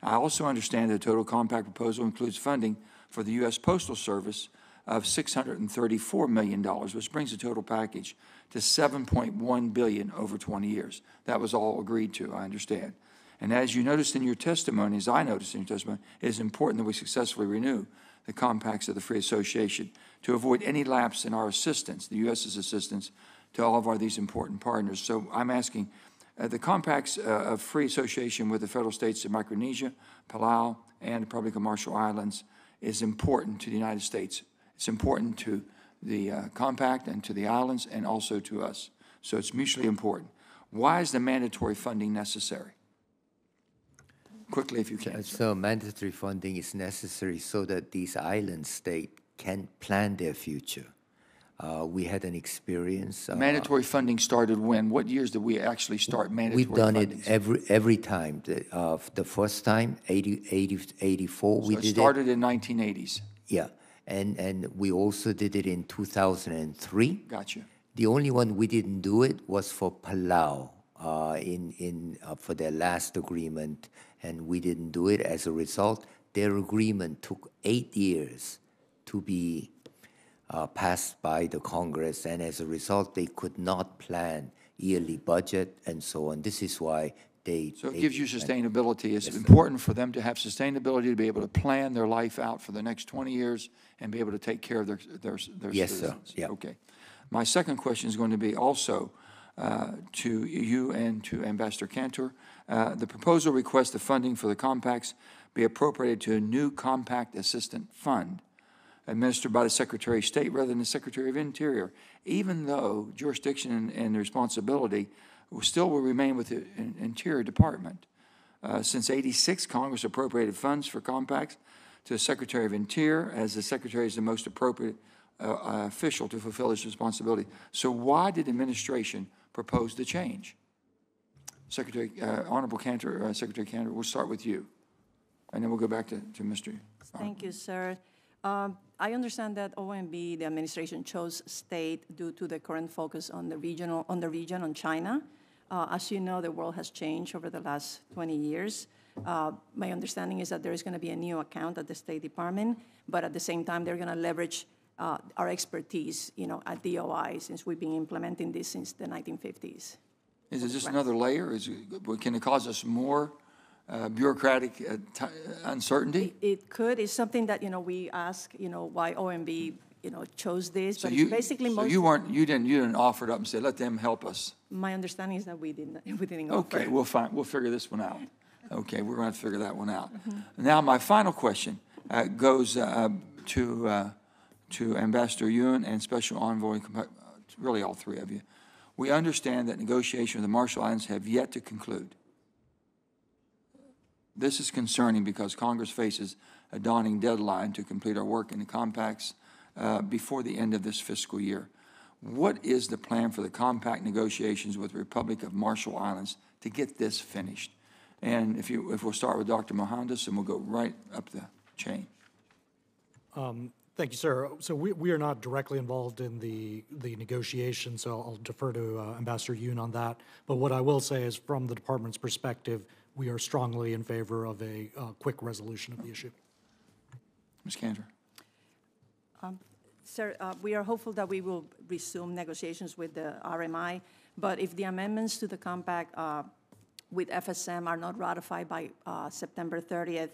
I also understand that the total compact proposal includes funding for the U.S. Postal Service of $634 million, which brings the total package to $7.1 billion over 20 years. That was all agreed to, I understand. And as you noticed in your testimony, as I noticed in your testimony, it is important that we successfully renew the compacts of the Free Association to avoid any lapse in our assistance, the U.S.'s assistance, to all of these important partners. So I'm asking, the compacts of free association with the federal states of Micronesia, Palau, and the Republic of Marshall Islands is important to the United States. It's important to the compact and to the islands and also to us. So it's mutually important. Why is the mandatory funding necessary? Quickly, if you can. So mandatory funding is necessary so that these island states can plan their future. We had an experience. Mandatory funding started when? What years did we actually start mandatory funding? We've done it every time. The first time, 84, so we did it. It started in 1980s. Yeah, and we also did it in 2003. Gotcha. The only one we didn't do it was for Palau for their last agreement, and we didn't do it. As a result, their agreement took 8 years to be passed by the Congress, and as a result, they could not plan yearly budget and so on. This is why So it gives you sustainability. It's important for them to have sustainability, to be able to plan their life out for the next 20 years and be able to take care of their yes, citizens. Sir. Yeah. Okay. My second question is going to be also to you and to Ambassador Cantor. The proposal requests the funding for the compacts be appropriated to a new compact assistance fund administered by the Secretary of State rather than the Secretary of Interior, even though jurisdiction and responsibility still will remain with the Interior Department. Since '86, Congress appropriated funds for compacts to the Secretary of Interior, as the Secretary is the most appropriate official to fulfill his responsibility. So why did administration propose the change? Secretary, Honorable Cantor, Secretary Cantor, we'll start with you, and then we'll go back to Mr. Thank you, sir. I understand that OMB, the administration, chose state due to the current focus on the region, on China. As you know, the world has changed over the last 20 years. My understanding is that there is going to be a new account at the State Department, but at the same time, they're going to leverage our expertise, at DOI, since we've been implementing this since the 1950s. Is it just another layer? Can it cause us more bureaucratic uncertainty? It could. It's something that, we ask, why OMB, chose this, but it's basically so you didn't offer it up and say, let them help us. My understanding is that we didn't offer. Okay, we'll figure this one out. Okay, we're going to figure that one out. Mm-hmm. Now, my final question goes to Ambassador Yun and Special Envoy, really all three of you. We understand that negotiations with the Marshall Islands have yet to conclude. This is concerning because Congress faces a daunting deadline to complete our work in the compacts before the end of this fiscal year. What is the plan for the compact negotiations with the Republic of Marshall Islands to get this finished? And if we'll start with Dr. Mohandas, and we'll go right up the chain. Thank you, sir. So we are not directly involved in the negotiations, so I'll defer to Ambassador Yun on that. But what I will say is, from the department's perspective, we are strongly in favor of a quick resolution of the issue. Ms. Cantor. Sir, we are hopeful that we will resume negotiations with the RMI, but if the amendments to the compact with FSM are not ratified by September 30th,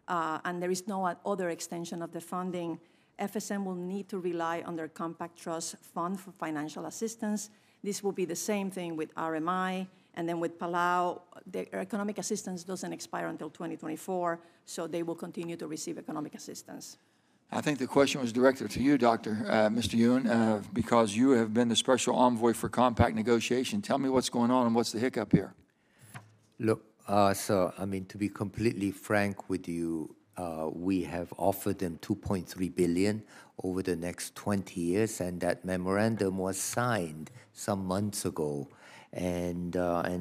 and there is no other extension of the funding, FSM will need to rely on their Compact Trust Fund for financial assistance. This will be the same thing with RMI, and then with Palau, the economic assistance doesn't expire until 2024, so they will continue to receive economic assistance. I think the question was directed to you, Mr. Yun, because you have been the Special Envoy for Compact Negotiation. Tell me what's going on and what's the hiccup here. Look, so, to be completely frank with you, we have offered them $2.3 billion over the next 20 years, and that memorandum was signed some months ago. And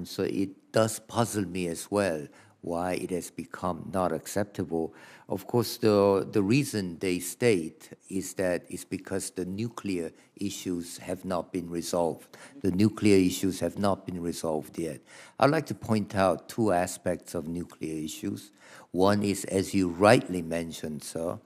so it does puzzle me as well why it has become not acceptable. Of course, the reason they state is that it's because the nuclear issues have not been resolved. The nuclear issues have not been resolved yet. I'd like to point out two aspects of nuclear issues. One is, as you rightly mentioned, sir,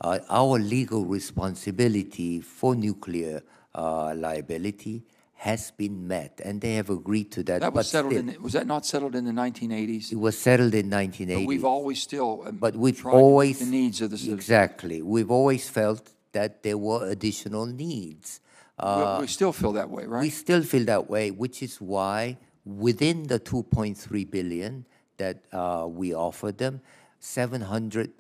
our legal responsibility for nuclear liability has been met, and they have agreed to that. That was settled was that not settled in the 1980s? It was settled in 1980. But we've always still but we've always the needs of the citizens. Exactly. We've always felt that there were additional needs. We still feel that way, right? We still feel that way, which is why within the $2.3 billion that we offered them, $700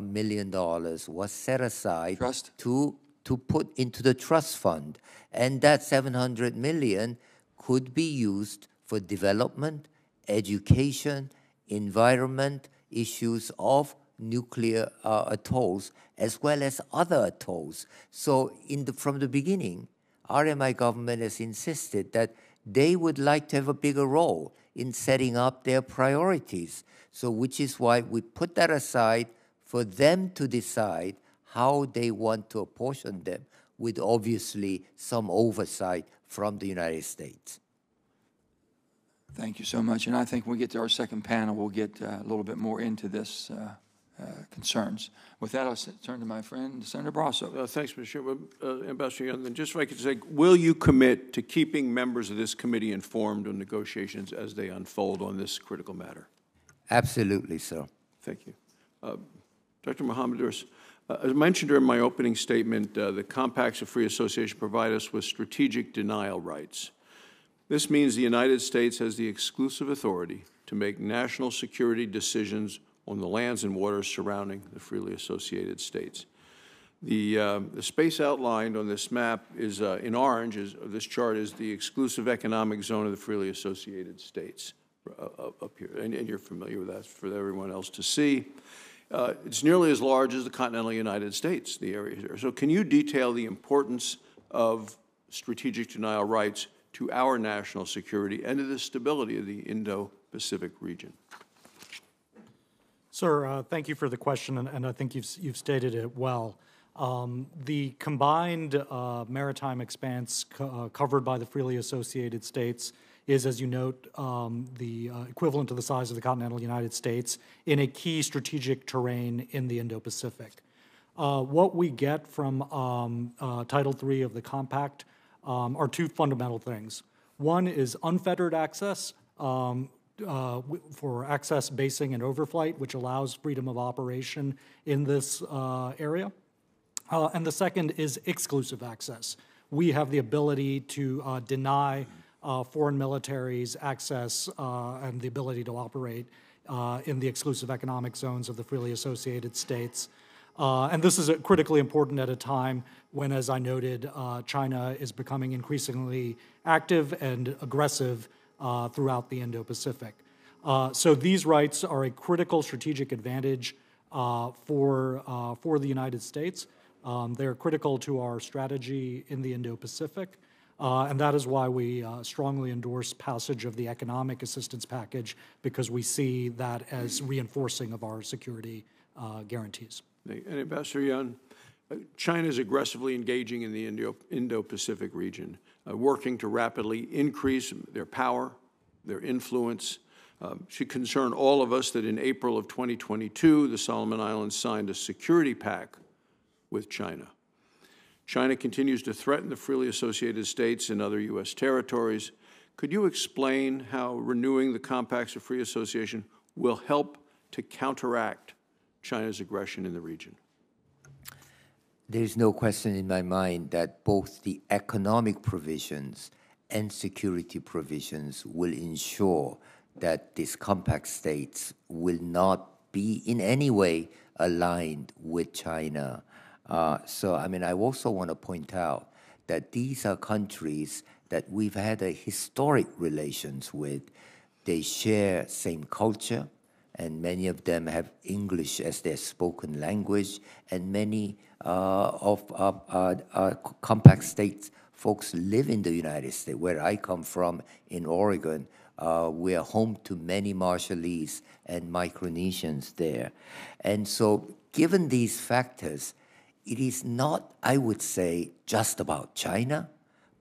million was set aside to put into the trust fund. And that $700 million could be used for development, education, environment, issues of nuclear atolls, as well as other atolls. So from the beginning, RMI government has insisted that they would like to have a bigger role in setting up their priorities. So which is why we put that aside for them to decide how they want to apportion them, with obviously some oversight from the United States. Thank you so much. And I think when we get to our second panel, we'll get a little bit more into this concerns. With that, I'll turn to my friend, Senator Barrasso. Thanks, Mr. Chairman. Ambassador Young, then just if I could say, will you commit to keeping members of this committee informed on negotiations as they unfold on this critical matter? Absolutely, sir. Thank you. Dr. Mohammadous, as mentioned during my opening statement, the Compacts of Free Association provide us with strategic denial rights. This means the United States has the exclusive authority to make national security decisions on the lands and waters surrounding the freely associated states. The space outlined on this map is in orange. This chart is the exclusive economic zone of the freely associated states up here, and you're familiar with that for everyone else to see. It's nearly as large as the continental United States, the area here. So can you detail the importance of strategic denial rights to our national security and to the stability of the Indo-Pacific region? Sir, thank you for the question, and I think you've stated it well. The combined maritime expanse covered by the freely associated states is, as you note, the equivalent to the size of the continental United States in a key strategic terrain in the Indo-Pacific. What we get from Title III of the Compact are two fundamental things. One is unfettered access for access, basing, and overflight, which allows freedom of operation in this area. And the second is exclusive access. We have the ability to deny foreign militaries access and the ability to operate in the exclusive economic zones of the freely associated states. And this is critically important at a time when, as I noted, China is becoming increasingly active and aggressive throughout the Indo-Pacific. So these rights are a critical strategic advantage for the United States. They're critical to our strategy in the Indo-Pacific, and that is why we strongly endorse passage of the economic assistance package, because we see that as reinforcing of our security guarantees. And Ambassador Yun, China is aggressively engaging in the Indo-Pacific region, working to rapidly increase their power, their influence. Should concern all of us that in April of 2022, the Solomon Islands signed a security pact with China. China continues to threaten the freely associated states and other U.S. territories. Could you explain how renewing the compacts of free association will help to counteract China's aggression in the region? There's no question in my mind that both the economic provisions and security provisions will ensure that these compact states will not be in any way aligned with China. So, I also want to point out that these are countries that we've had a historic relations with. They share same culture, and many of them have English as their spoken language, and many of compact states folks live in the United States. Where I come from in Oregon, we are home to many Marshallese and Micronesians there. And so given these factors, it is not, I would say, just about China,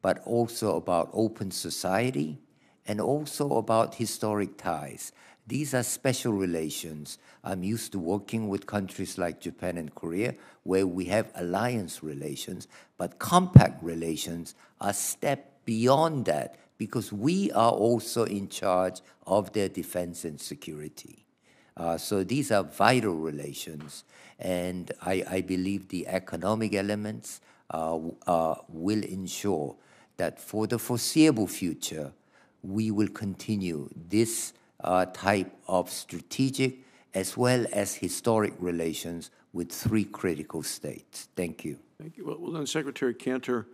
but also about open society and also about historic ties. These are special relations. I'm used to working with countries like Japan and Korea, where we have alliance relations, but compact relations are a step beyond that, because we are also in charge of their defense and security. So these are vital relations, and I believe the economic elements will ensure that for the foreseeable future, we will continue this type of strategic as well as historic relations with three critical states. Thank you. Thank you. Well then, Secretary Cantor,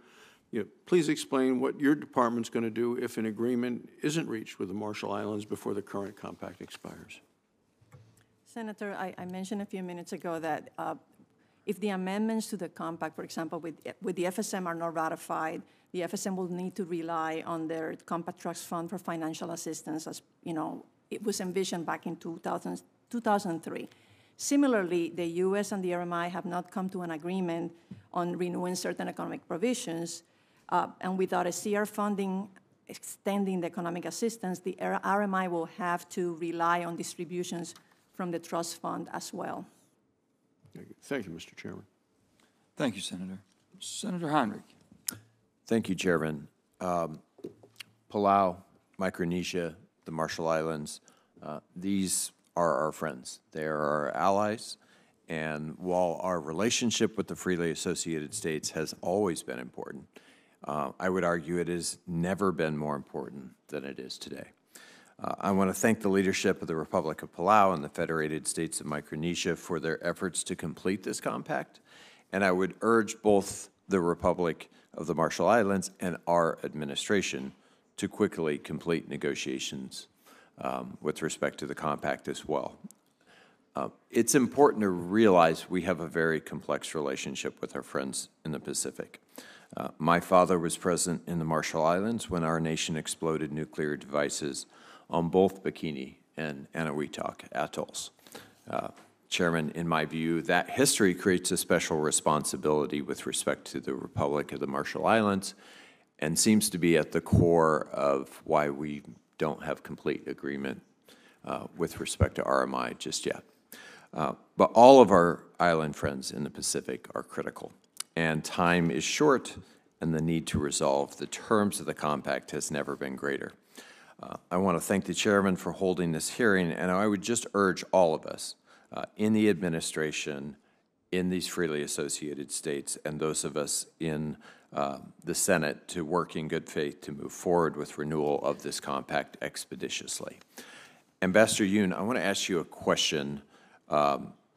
please explain what your department's going to do if an agreement isn't reached with the Marshall Islands before the current compact expires. Senator, I mentioned a few minutes ago that if the amendments to the compact, for example, with the FSM are not ratified, the FSM will need to rely on their Compact Trust Fund for financial assistance, as it was envisioned back in 2003. Similarly, the U.S. and the RMI have not come to an agreement on renewing certain economic provisions, and without a CR funding extending the economic assistance, the RMI will have to rely on distributions from the trust fund as well. Thank you, Mr. Chairman. Thank you, Senator. Senator Heinrich. Thank you, Chairman. Palau, Micronesia, the Marshall Islands, these are our friends. They are our allies, and while our relationship with the freely associated states has always been important, I would argue it has never been more important than it is today. I want to thank the leadership of the Republic of Palau and the Federated States of Micronesia for their efforts to complete this compact, and I would urge both the Republic of the Marshall Islands and our administration to quickly complete negotiations with respect to the compact as well. It's important to realize we have a very complex relationship with our friends in the Pacific. My father was present in the Marshall Islands when our nation exploded nuclear devices on both Bikini and Eniwetok atolls. Chairman, in my view, that history creates a special responsibility with respect to the Republic of the Marshall Islands, and seems to be at the core of why we don't have complete agreement with respect to RMI just yet. But all of our island friends in the Pacific are critical, and time is short, and the need to resolve the terms of the compact has never been greater. I want to thank the chairman for holding this hearing, and I would just urge all of us in the administration, in these freely associated states, and those of us in the Senate to work in good faith to move forward with renewal of this compact expeditiously. Ambassador Yoon, I want to ask you a question,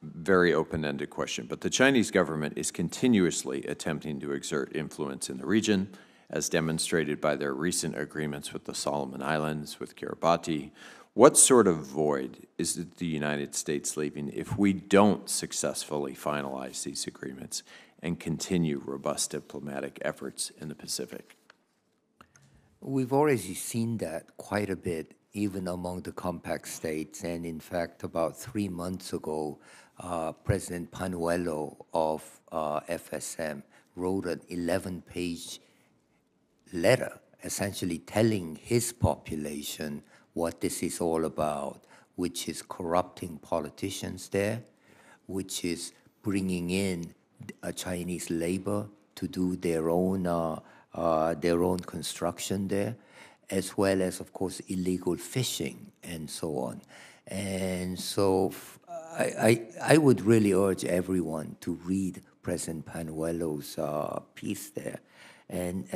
very open-ended question, but the Chinese government is continuously attempting to exert influence in the region, as demonstrated by their recent agreements with the Solomon Islands, with Kiribati. What sort of void is the United States leaving if we don't successfully finalize these agreements and continue robust diplomatic efforts in the Pacific? We've already seen that quite a bit, even among the compact states. And in fact, about 3 months ago, President Panuelo of FSM wrote an 11-page letter essentially telling his population what this is all about, which is corrupting politicians there, which is bringing in Chinese labor to do their own construction there, as well as, of course, illegal fishing and so on. And so I would really urge everyone to read President Panuelo's piece there. And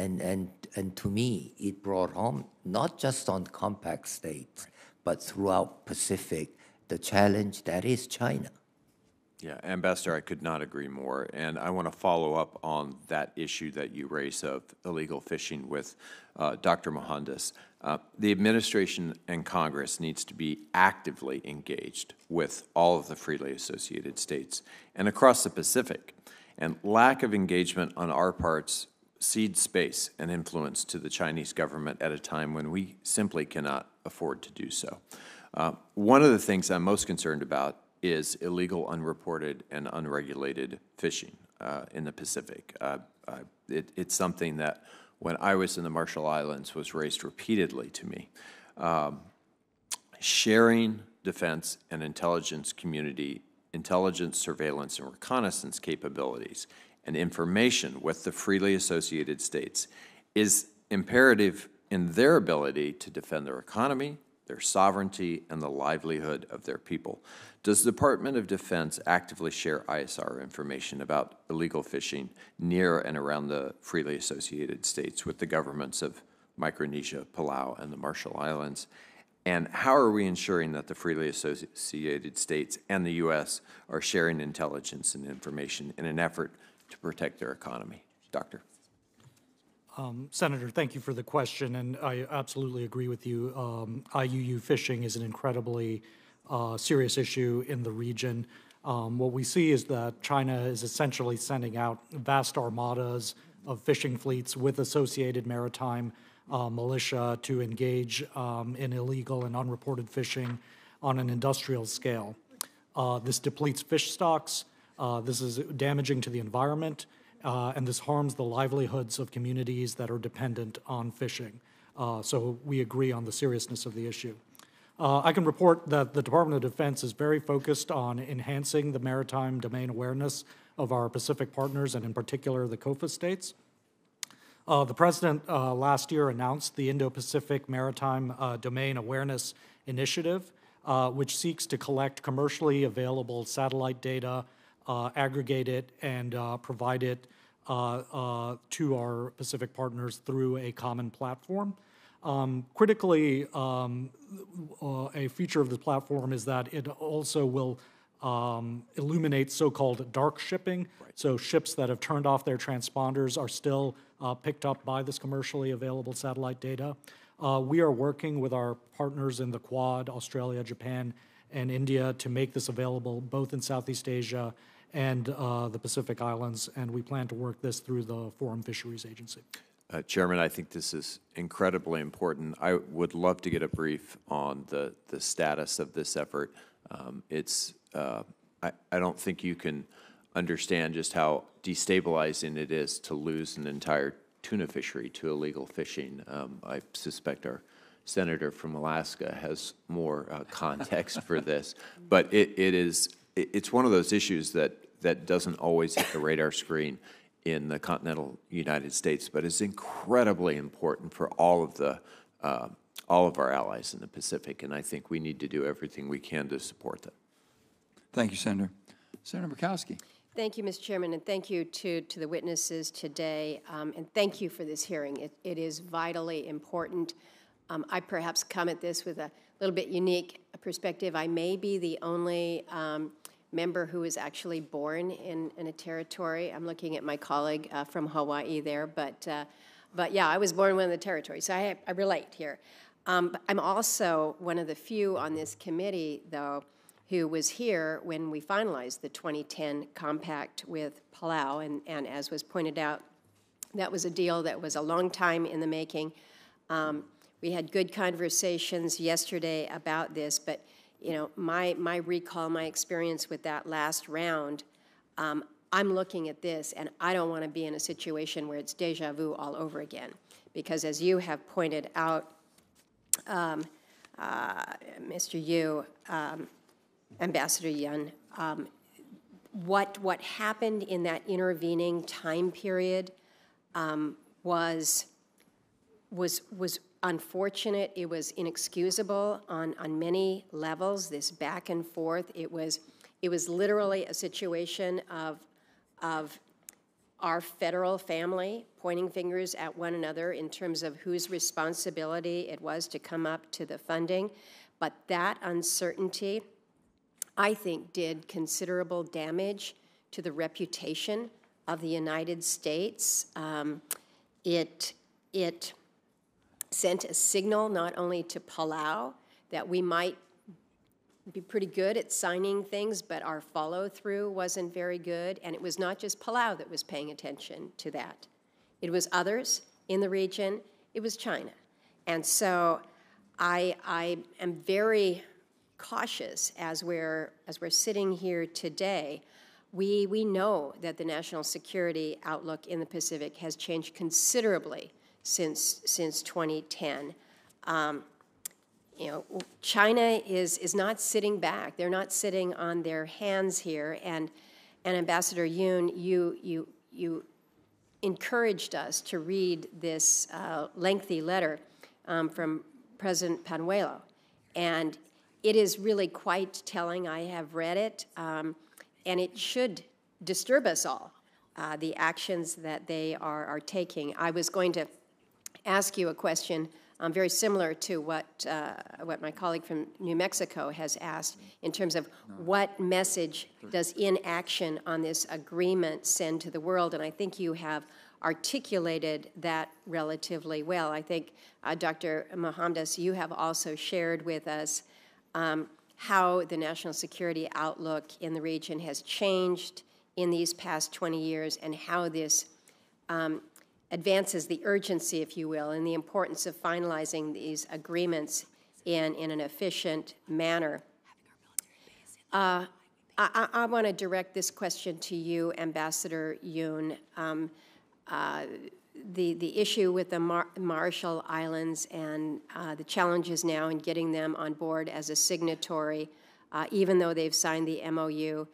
to me, it brought home, not just on compact states, but throughout Pacific, the challenge that is China. Yeah, Ambassador, I could not agree more. And I want to follow up on that issue that you raised of illegal fishing with Dr. Mohandas. The administration and Congress needs to be actively engaged with all of the freely associated states and across the Pacific. And lack of engagement on our parts cedes space and influence to the Chinese government at a time when we simply cannot afford to do so. One of the things I'm most concerned about is illegal, unreported, and unregulated fishing in the Pacific. It's something that, when I was in the Marshall Islands, was raised repeatedly to me. Sharing defense and intelligence community, intelligence, surveillance, and reconnaissance capabilities and information with the freely associated states is imperative in their ability to defend their economy, their sovereignty, and the livelihood of their people. Does the Department of Defense actively share ISR information about illegal fishing near and around the freely associated states with the governments of Micronesia, Palau, and the Marshall Islands? And how are we ensuring that the freely associated states and the U.S. are sharing intelligence and information in an effort to protect their economy? Doctor. Senator, thank you for the question, and I absolutely agree with you. IUU fishing is an incredibly serious issue in the region. What we see is that China is essentially sending out vast armadas of fishing fleets with associated maritime militia to engage in illegal and unreported fishing on an industrial scale. This depletes fish stocks, this is damaging to the environment, and this harms the livelihoods of communities that are dependent on fishing. So we agree on the seriousness of the issue. I can report that the Department of Defense is very focused on enhancing the maritime domain awareness of our Pacific partners, and in particular the COFA states. The President last year announced the Indo-Pacific Maritime Domain Awareness Initiative, which seeks to collect commercially available satellite data, aggregate it, and provide it to our Pacific partners through a common platform. Critically, a feature of the platform is that it also will illuminate so-called dark shipping. Right. So ships that have turned off their transponders are still picked up by this commercially available satellite data. We are working with our partners in the Quad, Australia, Japan, and India to make this available both in Southeast Asia and the Pacific Islands, and we plan to work this through the Forum Fisheries Agency. Chairman, I think this is incredibly important. I would love to get a brief on the status of this effort. I don't think you can understand just how destabilizing it is to lose an entire tuna fishery to illegal fishing. I suspect our senator from Alaska has more context for this, but it's one of those issues that doesn't always hit the radar screen in the continental United States, but is incredibly important for all of our allies in the Pacific, and I think we need to do everything we can to support them. Thank you, Senator. Senator Murkowski. Thank you, Mr. Chairman, and thank you to the witnesses today, and thank you for this hearing. It is vitally important. I perhaps come at this with a little bit unique perspective. I may be the only member who is actually born in a territory. I'm looking at my colleague from Hawaii there, but yeah, I was born in one of the territories, so I relate here. But I'm also one of the few on this committee, though, who was here when we finalized the 2010 compact with Palau, and as was pointed out, that was a deal that was a long time in the making. We had good conversations yesterday about this, but you know, my recall, my experience with that last round, I'm looking at this, and I don't want to be in a situation where it's deja vu all over again, because as you have pointed out, Mr. Yu, Ambassador Yun, what happened in that intervening time period was unfortunate. It was inexcusable on many levels. This back and forth. It was literally a situation of our federal family pointing fingers at one another in terms of whose responsibility it was to come up to the funding. But that uncertainty, I think, did considerable damage to the reputation of the United States. It sent a signal not only to Palau that we might be pretty good at signing things, but our follow-through wasn't very good. And it was not just Palau that was paying attention to that. It was others in the region. It was China. And so I am very cautious as we're sitting here today. We know that the national security outlook in the Pacific has changed considerably since 2010. You know, China is not sitting back. They're not sitting on their hands here. And Ambassador Yun, you encouraged us to read this lengthy letter from President Panuelo, and it is really quite telling. I have read it, and it should disturb us all, the actions that they are taking. I was going to ask you a question very similar to what my colleague from New Mexico has asked in terms of what message does inaction on this agreement send to the world, and I think you have articulated that relatively well. I think, Dr. Mohamdas, you have also shared with us how the national security outlook in the region has changed in these past 20 years and how this advances the urgency, if you will, and the importance of finalizing these agreements in an efficient manner. I want to direct this question to you, Ambassador Yun. The issue with the Marshall Islands and the challenges now in getting them on board as a signatory, even though they've signed the MOU.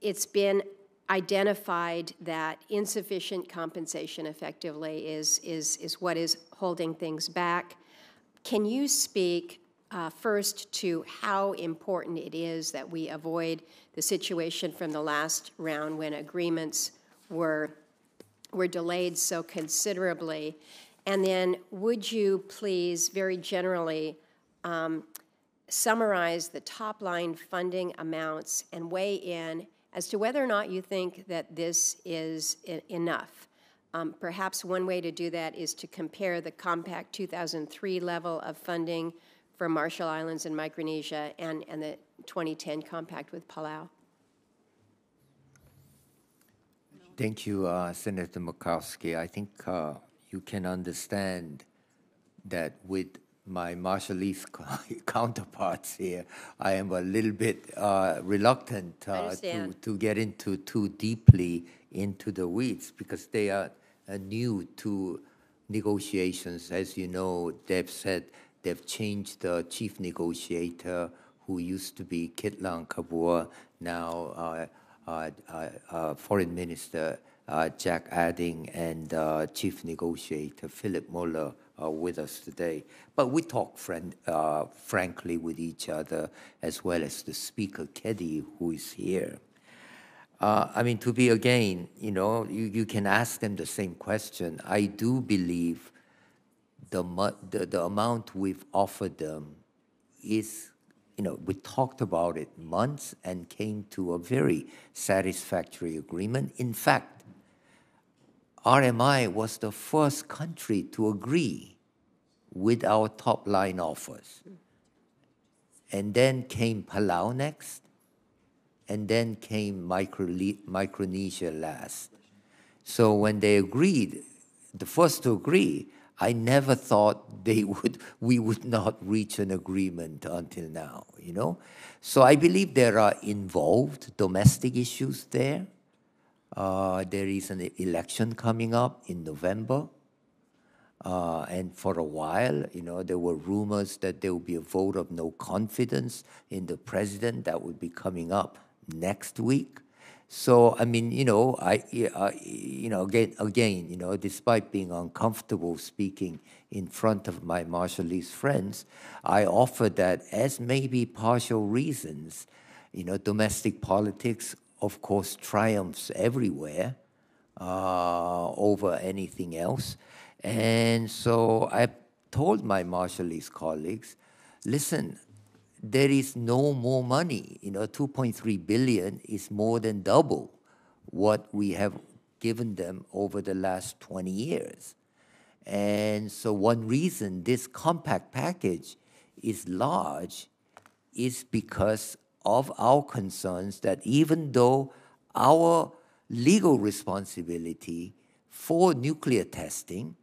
It's been identified that insufficient compensation effectively is what is holding things back. Can you speak first to how important it is that we avoid the situation from the last round when agreements were delayed so considerably? And then would you please very generally summarize the top-line funding amounts and weigh in as to whether or not you think that this is enough? Perhaps one way to do that is to compare the Compact 2003 level of funding for Marshall Islands and Micronesia and the 2010 Compact with Palau. Thank you, Senator Murkowski. I think you can understand that with my Marshallese counterparts here, I am a little bit reluctant to get into too deeply into the weeds because they are new to negotiations. As you know, they've said they've changed the chief negotiator, who used to be Kitlang Kabua, now Foreign Minister Jack Adding, and chief negotiator Philip Mueller are with us today. But we talk frankly with each other, as well as the Speaker Keddy, who is here. I mean, to be again, you can ask them the same question. I do believe the amount we've offered them is, we talked about it months and came to a very satisfactory agreement. In fact, RMI was the first country to agree with our top line offers. And then came Palau next, and then came Micronesia last. So when they agreed, the first to agree, I never thought we would not reach an agreement until now, So I believe there are involved domestic issues there. There is an election coming up in November. And for a while, there were rumors that there would be a vote of no confidence in the president that would be coming up next week. So, I mean, again, despite being uncomfortable speaking in front of my Marshallese friends, I offer that as maybe partial reasons. Domestic politics, of course, triumphs everywhere over anything else. And so I told my Marshallese colleagues, listen, there is no more money. 2.3 billion is more than double what we have given them over the last 20 years. And so one reason this compact package is large is because of our concerns that even though our legal responsibility for nuclear testing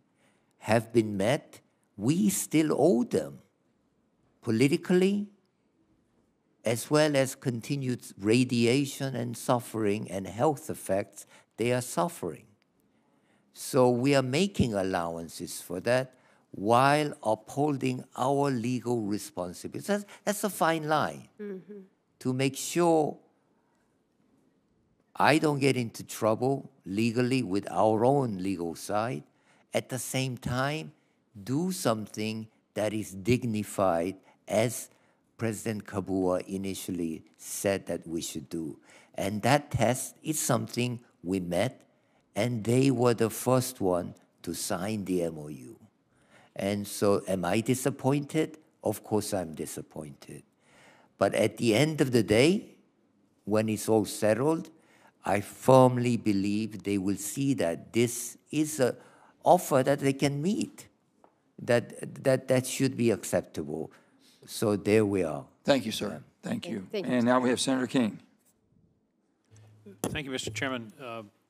have been met, we still owe them politically, as well as continued radiation and suffering and health effects they are suffering. So we are making allowances for that while upholding our legal responsibilities. That's a fine line to make sure I don't get into trouble legally with our own legal side. At the same time, do something that is dignified as President Kabua initially said that we should do. And that test is something we met, and they were the first one to sign the MOU. And so am I disappointed? Of course I'm disappointed. But at the end of the day, when it's all settled, I firmly believe they will see that this is an offer that they can meet, that should be acceptable. So there we are. Thank you, sir. Thank you. Thank you. And now we have Senator King. Thank you, Mr. Chairman.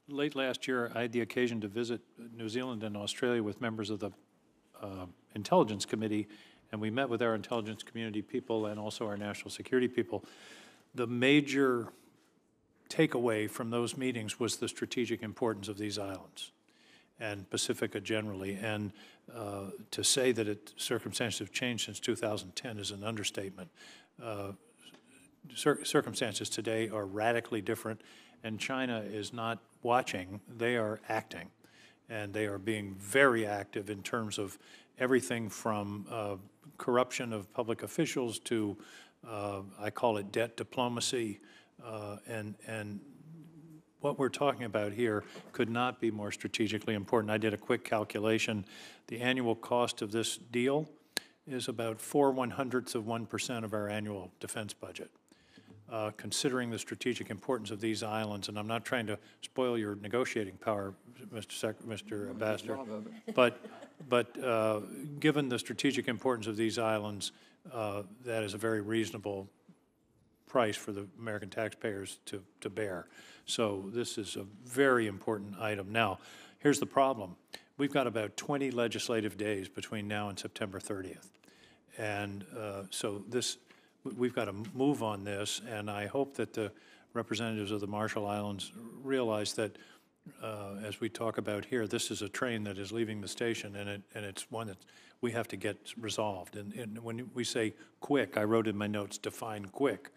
Late last year, I had the occasion to visit New Zealand and Australia with members of the Intelligence Committee, and we met with our intelligence community people and also our national security people. The major takeaway from those meetings was the strategic importance of these islands and Pacifica generally. And to say that circumstances have changed since 2010 is an understatement. Circumstances today are radically different, and China is not watching, they are acting. And they are being very active in terms of everything from corruption of public officials to, I call it debt diplomacy, and what we're talking about here could not be more strategically important. I did a quick calculation. The annual cost of this deal is about 4/100% of our annual defense budget. Considering the strategic importance of these islands, and I'm not trying to spoil your negotiating power, Mr. Ambassador, but given the strategic importance of these islands, that is a very reasonable price for the American taxpayers to bear. So this is a very important item. Now, here's the problem. We've got about 20 legislative days between now and September 30th. And so we've got to move on this, and I hope that the representatives of the Marshall Islands realize that as we talk about here, this is a train that is leaving the station, and it's one that we have to get resolved. And when we say quick, I wrote in my notes, define quick.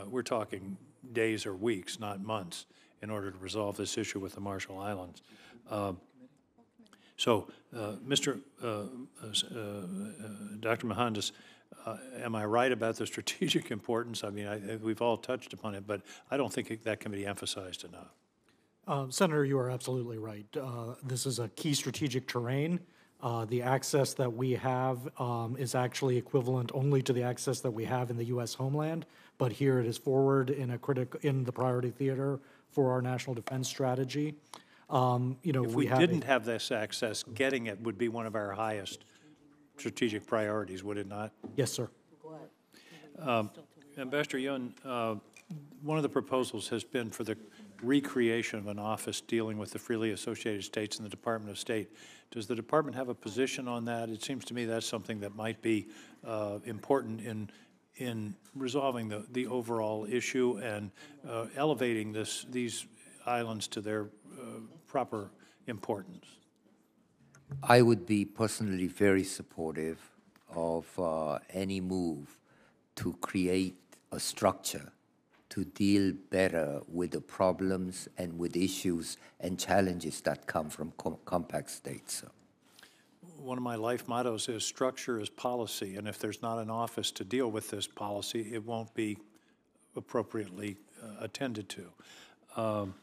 We're talking days or weeks, not months, in order to resolve this issue with the Marshall Islands. Dr. Mohandas, am I right about the strategic importance? I mean, we've all touched upon it, but I don't think that can be emphasized enough. Senator, you are absolutely right. This is a key strategic terrain. The access that we have is actually equivalent only to the access that we have in the U.S. homeland, but here it is forward in the priority theater for our national defense strategy. If we didn't have this access, getting it would be one of our highest strategic priorities, would it not? Yes, sir. Ambassador Yun, one of the proposals has been for the recreation of an office dealing with the freely associated states in the Department of State. Does the department have a position on that? It seems to me that's something that might be important in resolving the overall issue and elevating these islands to their proper importance. I would be personally very supportive of any move to create a structure to deal better with the problems and with issues and challenges that come from compact states. One of my life mottos is structure is policy, and if there's not an office to deal with this policy, it won't be appropriately attended to. On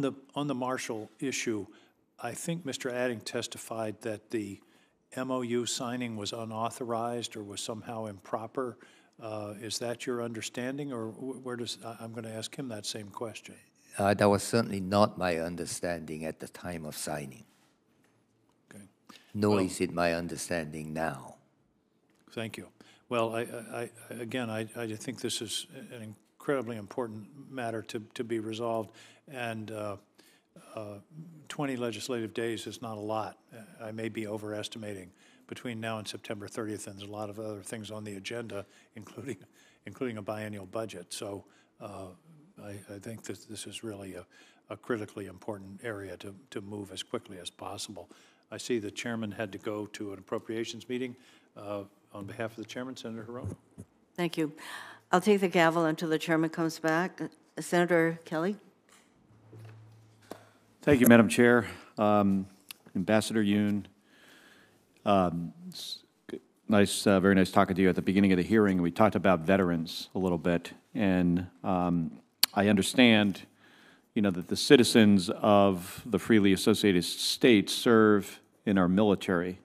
the Marshall issue, I think Mr. Adding testified that the MOU signing was unauthorized or was somehow improper. Is that your understanding, or I'm going to ask him that same question. That was certainly not my understanding at the time of signing. Okay. Nor is it my understanding now. Thank you. Well, I think this is an incredibly important matter to be resolved, and 20 legislative days is not a lot. I may be overestimating between now and September 30th, and there's a lot of other things on the agenda, including a biennial budget. So I think that this is really a critically important area to move as quickly as possible. I see the chairman had to go to an appropriations meeting. On behalf of the chairman, Senator Hirono. Thank you. I'll take the gavel until the chairman comes back. Senator Kelly. Thank you, Madam Chair. Ambassador Yoon, very nice talking to you at the beginning of the hearing. We talked about veterans a little bit, and I understand, that the citizens of the freely associated states serve in our military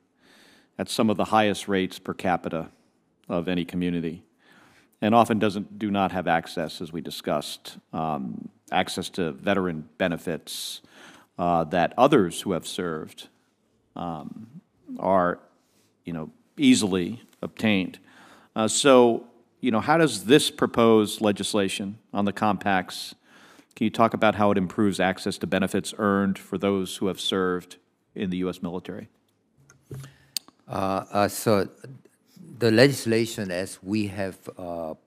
at some of the highest rates per capita of any community, and often do not have access, as we discussed, access to veteran benefits that others who have served are, easily obtained. So, how does this proposed legislation on the compacts, can you talk about how it improves access to benefits earned for those who have served in the U.S. military? So the legislation as we have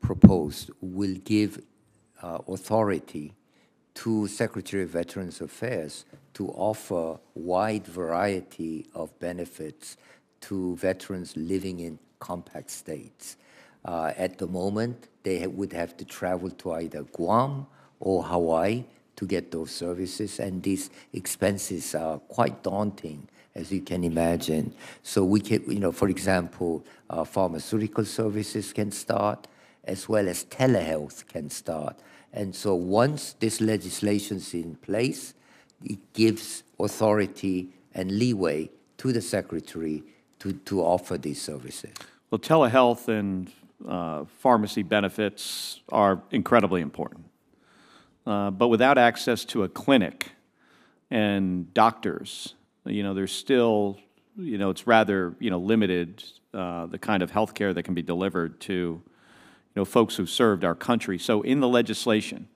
proposed will give authority to Secretary of Veterans Affairs to offer wide variety of benefits to veterans living in compact states. At the moment, they would have to travel to either Guam or Hawaii to get those services, and these expenses are quite daunting, as you can imagine. So we can, for example, pharmaceutical services can start, as well as telehealth can start. And so once this legislation is in place, it gives authority and leeway to the Secretary to offer these services. Well, telehealth and pharmacy benefits are incredibly important. But without access to a clinic and doctors, there's still, it's rather, limited, the kind of health care that can be delivered to, folks who served our country. So in the legislation,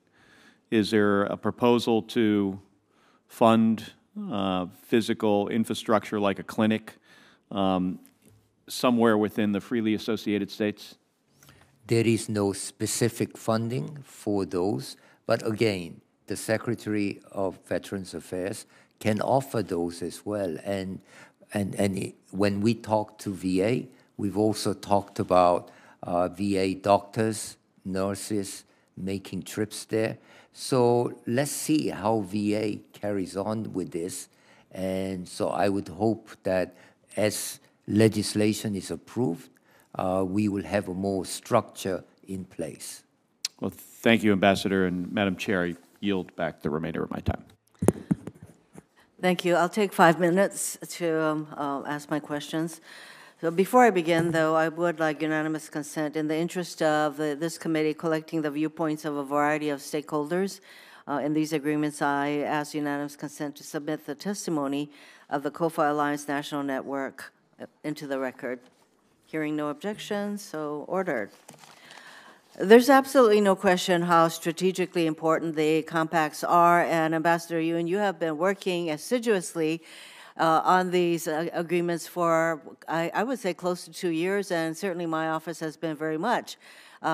is there a proposal to fund physical infrastructure like a clinic somewhere within the freely associated states? There is no specific funding for those, but again, the Secretary of Veterans Affairs can offer those as well. And when we talk to VA, we've also talked about VA doctors, nurses making trips there. So let's see how VA carries on with this. And so I would hope that as legislation is approved, we will have a more structure in place. Well, thank you, Ambassador. And Madam Chair, I yield back the remainder of my time. Thank you. I'll take 5 minutes to ask my questions. So before I begin, though, I would like unanimous consent in the interest of this committee collecting the viewpoints of a variety of stakeholders. In these agreements, I ask unanimous consent to submit the testimony of the COFA Alliance National Network into the record. Hearing no objections, so ordered. There's absolutely no question how strategically important the compacts are, and Ambassador Yuen, you have been working assiduously on these agreements for, I would say, close to 2 years, and certainly my office has been very much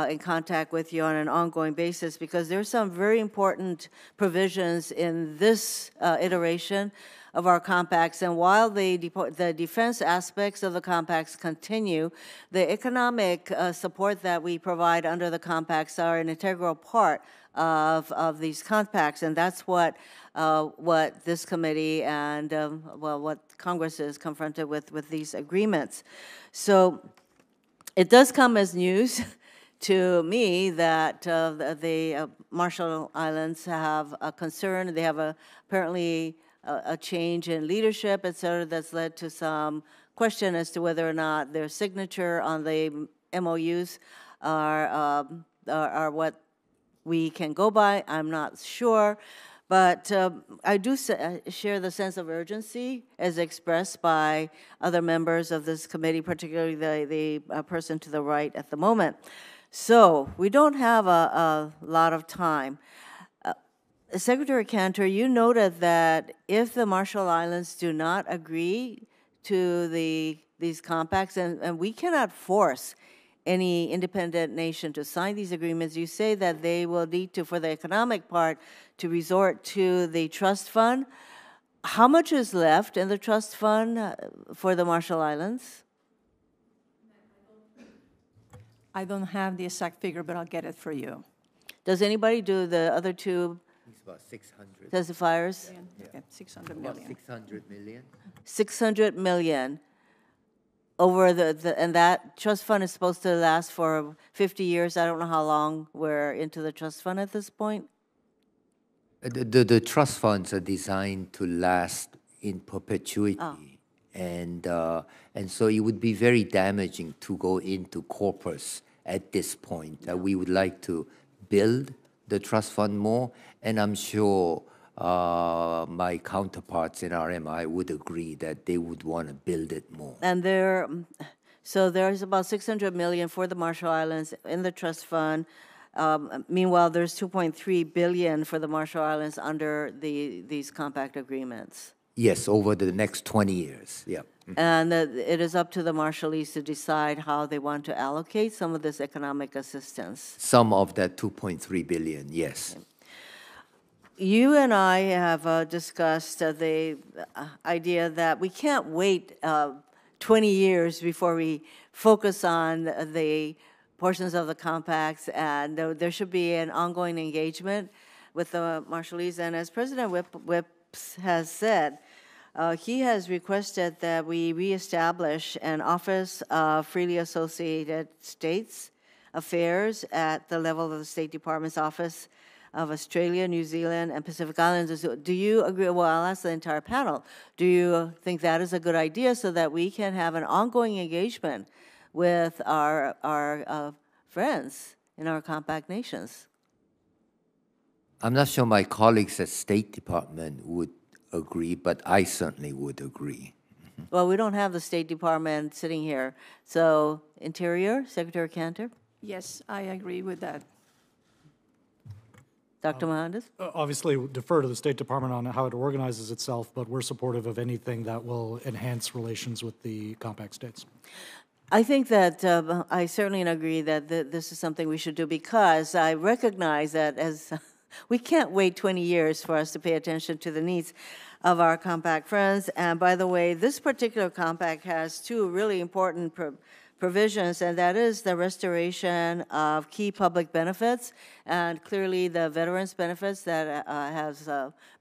in contact with you on an ongoing basis, because there's some very important provisions in this iteration of our compacts, and while the defense aspects of the compacts continue, the economic support that we provide under the compacts are an integral part of these compacts, and that's what this committee and what Congress is confronted with these agreements. So it does come as news to me that the Marshall Islands have a concern. They have apparently a change in leadership, et cetera, that's led to some question as to whether or not their signature on the MOUs are what we can go by. I'm not sure. But I do share the sense of urgency as expressed by other members of this committee, particularly the person to the right at the moment. So we don't have a lot of time. Secretary Cantor, you noted that if the Marshall Islands do not agree to these compacts, and we cannot force any independent nation to sign these agreements, you say that they will need to, for the economic part, to resort to the trust fund. How much is left in the trust fund for the Marshall Islands? I don't have the exact figure, but I'll get it for you. Does anybody do the other two? It's about 600. Testifiers? Yeah. Okay, 600 million. About 600 million. 600 million. Over and that trust fund is supposed to last for 50 years. I don't know how long we're into the trust fund at this point. The trust funds are designed to last in perpetuity. Oh. And so it would be very damaging to go into corpus at this point. We would like to build the trust fund more, and I'm sure my counterparts in RMI would agree that they would want to build it more. And so there's about 600 million for the Marshall Islands in the trust fund. Meanwhile, there's 2.3 billion for the Marshall Islands under these compact agreements. Yes, over the next 20 years, yeah. And it is up to the Marshallese to decide how they want to allocate some of this economic assistance. Some of that 2.3 billion, yes. You and I have discussed the idea that we can't wait 20 years before we focus on the portions of the compacts, and there should be an ongoing engagement with the Marshallese. And as President Whips has said, he has requested that we reestablish an Office of Freely Associated States Affairs at the level of the State Department's Office of Australia, New Zealand, and Pacific Islands. Do you agree? Well, I'll ask the entire panel. Do you think that is a good idea so that we can have an ongoing engagement with our friends in our compact nations? I'm not sure my colleagues at State Department would agree, but I certainly would agree. Well, we don't have the State Department sitting here. So, Interior, Secretary Cantor? Yes, I agree with that. Dr. Mohandas? Obviously, defer to the State Department on how it organizes itself, but we're supportive of anything that will enhance relations with the compact states. I think that I certainly agree that this is something we should do, because I recognize that, as we can't wait 20 years for us to pay attention to the needs of our compact friends. And by the way, this particular compact has two really important provisions, and that is the restoration of key public benefits, and clearly the veterans benefits that has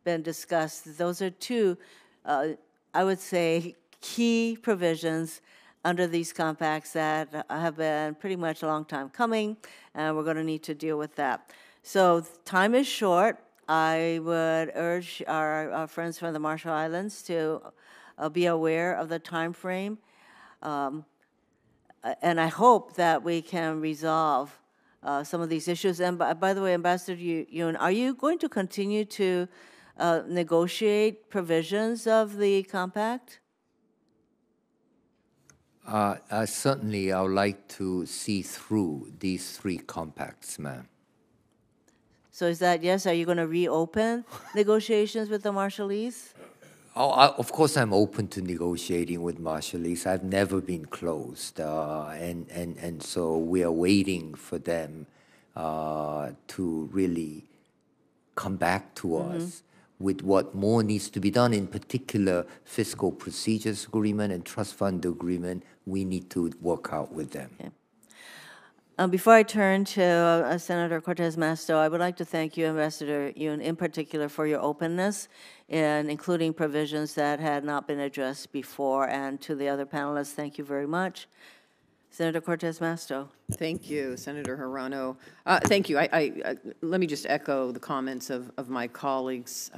been discussed. Those are two, I would say, key provisions under these compacts that have been pretty much a long time coming, and we're going to need to deal with that. So time is short. I would urge our friends from the Marshall Islands to be aware of the time frame. And I hope that we can resolve some of these issues. And by the way, Ambassador Yoon, are you going to continue to negotiate provisions of the compact? Certainly, I would like to see through these three compacts, ma'am. So is that yes? Are you going to reopen negotiations with the Marshallese? Oh, of course, I'm open to negotiating with Marshallese. I've never been closed, and so we are waiting for them to really come back to us with what more needs to be done. In particular, fiscal procedures agreement and trust fund agreement, we need to work out with them. Okay. Before I turn to Senator Cortez Masto, I would like to thank you, Ambassador Yoon, in particular for your openness in including provisions that had not been addressed before. And to the other panelists, thank you very much. Senator Cortez Masto. Thank you, Senator Hirano. Thank you. Let me just echo the comments of my colleagues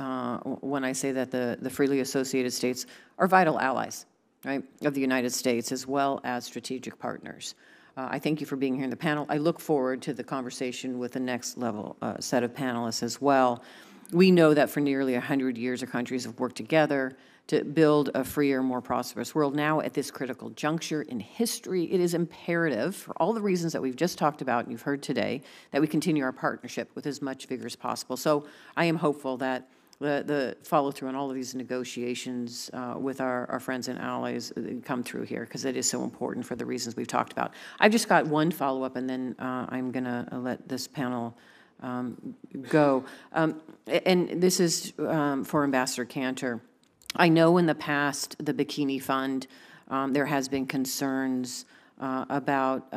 when I say that the freely associated states are vital allies, right, of the United States, as well as strategic partners. I thank you for being here in the panel. I look forward to the conversation with the next level set of panelists as well. We know that for nearly 100 years, our countries have worked together to build a freer, more prosperous world. Now, at this critical juncture in history, it is imperative, for all the reasons that we've just talked about and you've heard today, that we continue our partnership with as much vigor as possible. So I am hopeful that the follow-through on all of these negotiations with our friends and allies come through here, because it is so important for the reasons we've talked about. I've just got one follow-up, and then I'm going to let this panel go. And this is for Ambassador Cantor. I know in the past, the Bikini Fund, there has been concerns about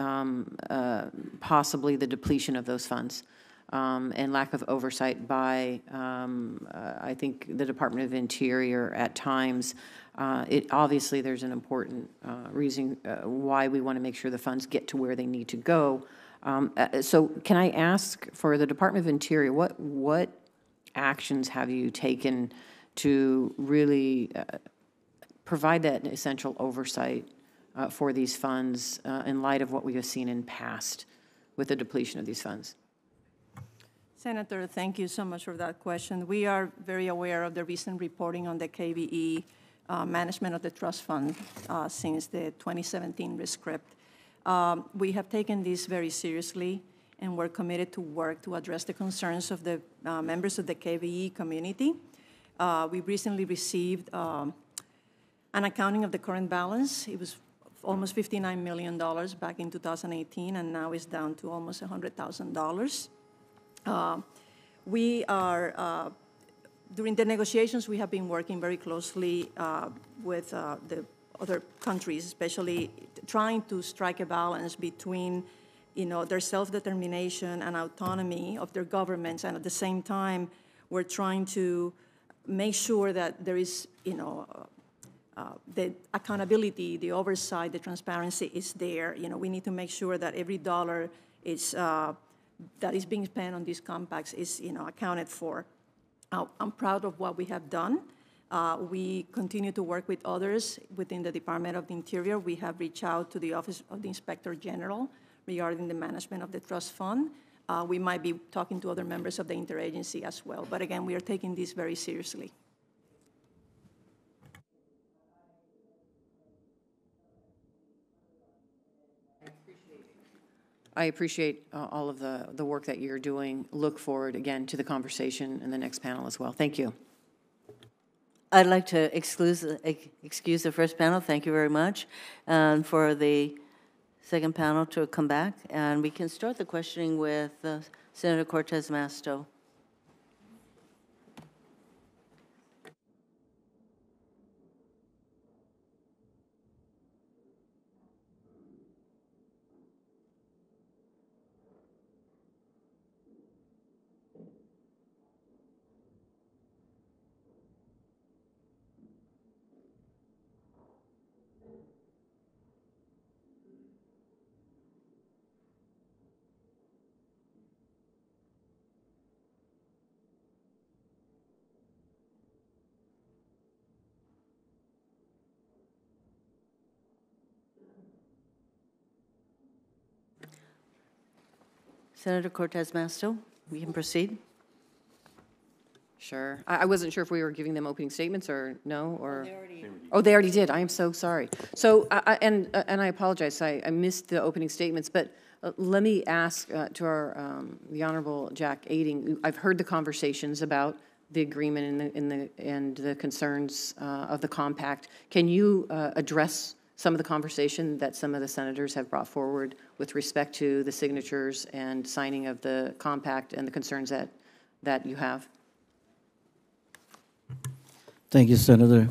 possibly the depletion of those funds. And lack of oversight by, I think, the Department of Interior at times. Obviously, there's an important reason why we want to make sure the funds get to where they need to go. So can I ask, for the Department of Interior, what actions have you taken to really provide that essential oversight for these funds in light of what we have seen in past with the depletion of these funds? Senator, thank you so much for that question. We are very aware of the recent reporting on the KBE management of the trust fund since the 2017 rescript. We have taken this very seriously, and we're committed to work to address the concerns of the members of the KBE community. We recently received an accounting of the current balance. It was almost $59 million back in 2018, and now it's down to almost $100,000. We are, during the negotiations, we have been working very closely with the other countries, especially trying to strike a balance between, their self-determination and autonomy of their governments, and at the same time, we're trying to make sure that there is, the accountability, the oversight, the transparency is there. We need to make sure that every dollar is that is being spent on these compacts is, accounted for. I'm proud of what we have done. We continue to work with others within the Department of the Interior. We have reached out to the Office of the Inspector General regarding the management of the trust fund. We might be talking to other members of the interagency as well. But again, we are taking this very seriously. I appreciate all of the work that you're doing. Look forward, again, to the conversation in the next panel as well. Thank you. I'd like to excuse the first panel. Thank you very much. And for the second panel to come back. And we can start the questioning with Senator Cortez Masto. Senator Cortez Masto, we can proceed. Sure. I wasn't sure if we were giving them opening statements or no, or. Oh, they already did. I am so sorry. So, and I apologize. I missed the opening statements, but let me ask to our the Honorable Jack Ading. I've heard the conversations about the agreement and the concerns of the compact. Can you address some of the conversation that some of the senators have brought forward with respect to the signatures and signing of the compact and the concerns that you have? Thank you, Senator.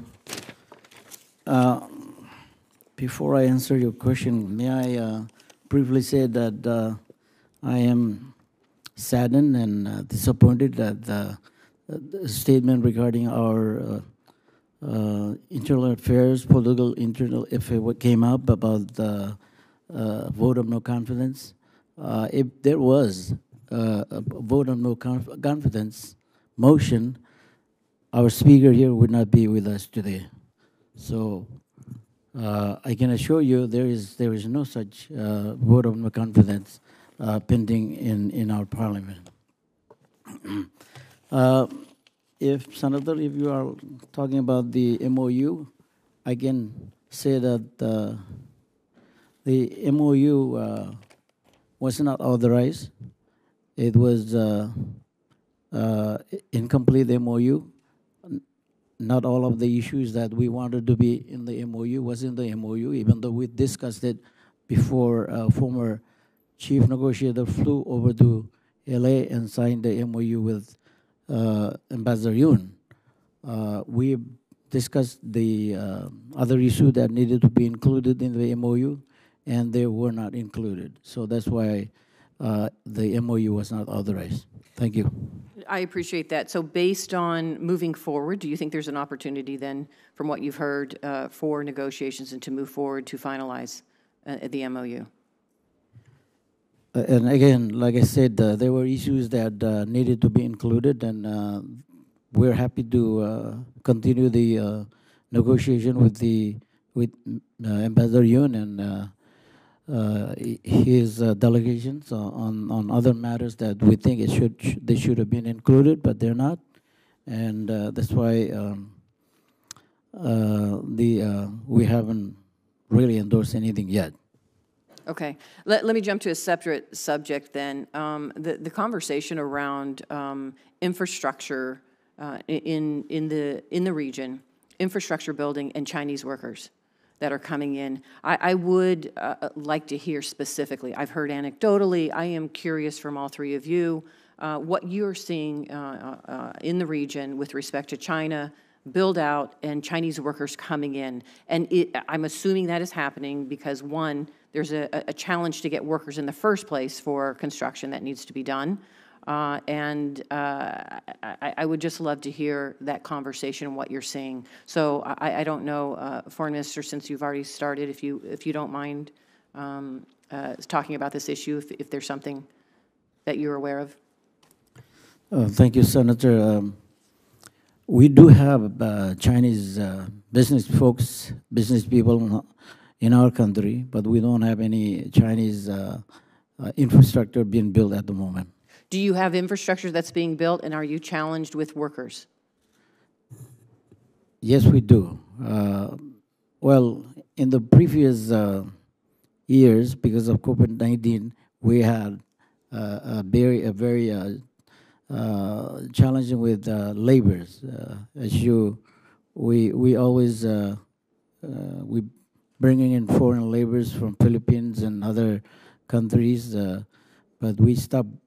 Before I answer your question, may I briefly say that I am saddened and disappointed that the statement regarding our internal affairs, political internal affair, what came up about the vote of no confidence. If there was a vote of no confidence motion, our speaker here would not be with us today. So I can assure you there is no such vote of no confidence pending in our parliament. Senator, if you are talking about the MOU, I can say that the MOU was not authorized. It was incomplete MOU. Not all of the issues that we wanted to be in the MOU was in the MOU, even though we discussed it before former chief negotiator flew over to LA and signed the MOU with Ambassador Yoon. We discussed the other issue that needed to be included in the MOU, and they were not included. So that's why the MOU was not authorized. Thank you. I appreciate that. So based on moving forward, do you think there's an opportunity then, from what you've heard, for negotiations and to move forward to finalize the MOU? And again, like I said, there were issues that needed to be included, and we're happy to continue the negotiation with Ambassador Yoon and his delegations on other matters that we think they should have been included, but they're not, and that's why we haven't really endorsed anything yet. Okay. Let me jump to a separate subject then. The conversation around infrastructure in the region, infrastructure building, and Chinese workers that are coming in. I would like to hear specifically. I've heard anecdotally. I am curious from all three of you what you're seeing in the region with respect to China, build out, and Chinese workers coming in. And I'm assuming that is happening because, one, there's a challenge to get workers in the first place for construction that needs to be done. And I would just love to hear that conversation and what you're seeing. So I don't know, Foreign Minister, since you've already started, if you don't mind talking about this issue, if there's something that you're aware of. Thank you, Senator. We do have Chinese business people in our country, but we don't have any Chinese infrastructure being built at the moment. Do you have infrastructure that's being built, and are you challenged with workers? Yes, we do. Well, in the previous years, because of COVID-19, we had a very challenging with laborers. We always we bringing in foreign laborers from Philippines and other countries. But we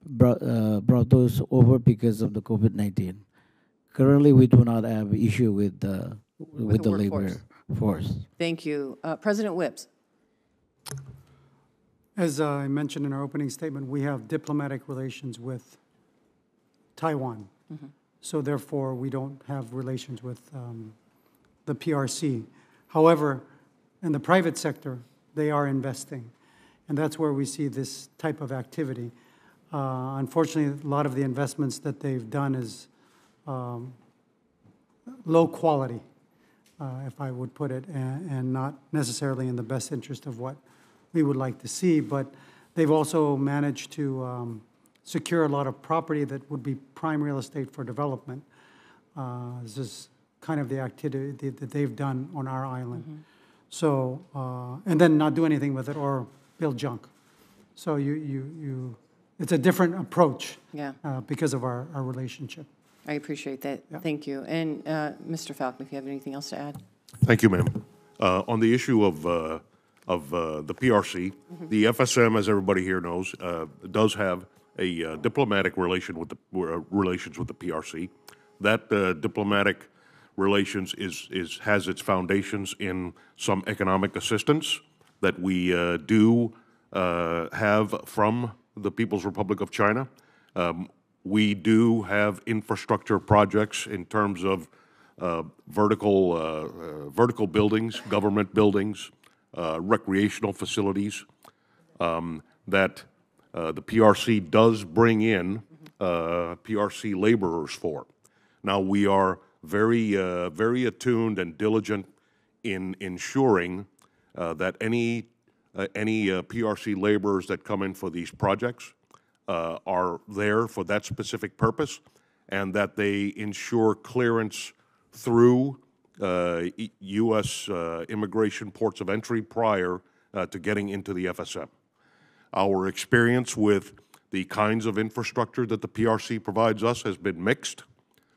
brought those over because of the COVID-19. Currently, we do not have issue with the labor force. Thank you. President Whips. As I mentioned in our opening statement, we have diplomatic relations with Taiwan. Mm-hmm. So therefore, we don't have relations with the PRC. However, in the private sector, they are investing. And that's where we see this type of activity. Unfortunately, a lot of the investments that they've done is low quality, if I would put it, and not necessarily in the best interest of what we would like to see. But they've also managed to secure a lot of property that would be prime real estate for development. This is kind of the activity that they've done on our island. Mm-hmm. So, and then not do anything with it or build junk. So it's a different approach Yeah. because of our relationship. I appreciate that. Yeah. Thank you. And Mr. Falcon, if you have anything else to add? Thank you, ma'am. On the issue of the PRC, the FSM, as everybody here knows, does have a diplomatic relations with the PRC. That diplomatic relations has its foundations in some economic assistance that we do have from the People's Republic of China. We do have infrastructure projects in terms of vertical buildings, government buildings, recreational facilities that the PRC does bring in PRC laborers for. Now, we are very attuned and diligent in ensuring that any PRC laborers that come in for these projects are there for that specific purpose, and that they ensure clearance through U.S. immigration ports of entry prior to getting into the FSM. Our experience with the kinds of infrastructure that the PRC provides us has been mixed.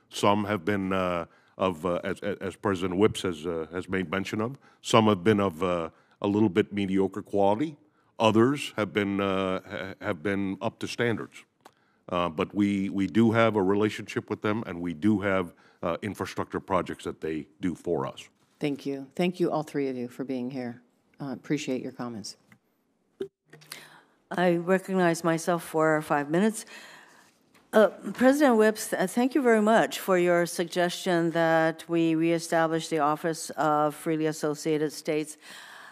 Some have been as President Whips has made mention of, some have been of a little bit mediocre quality. Others have been up to standards. But we do have a relationship with them, and we do have infrastructure projects that they do for us. Thank you. Thank you, all three of you, for being here. Appreciate your comments. I recognize myself for 5 minutes. President Whips, thank you very much for your suggestion that we reestablish the Office of Freely Associated States.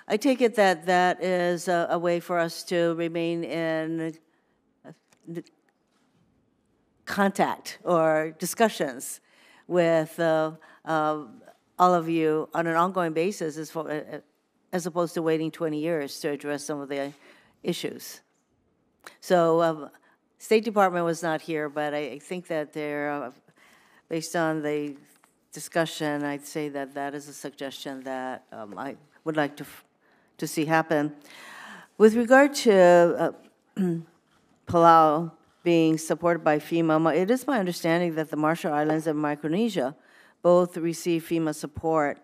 I take it that that is a way for us to remain in contact or discussions with all of you on an ongoing basis as opposed to waiting 20 years to address some of the issues. So State Department was not here, but I think that they're, based on the discussion, I'd say that that is a suggestion that I would like to see happen. With regard to Palau being supported by FEMA, it is my understanding that the Marshall Islands and Micronesia both receive FEMA support.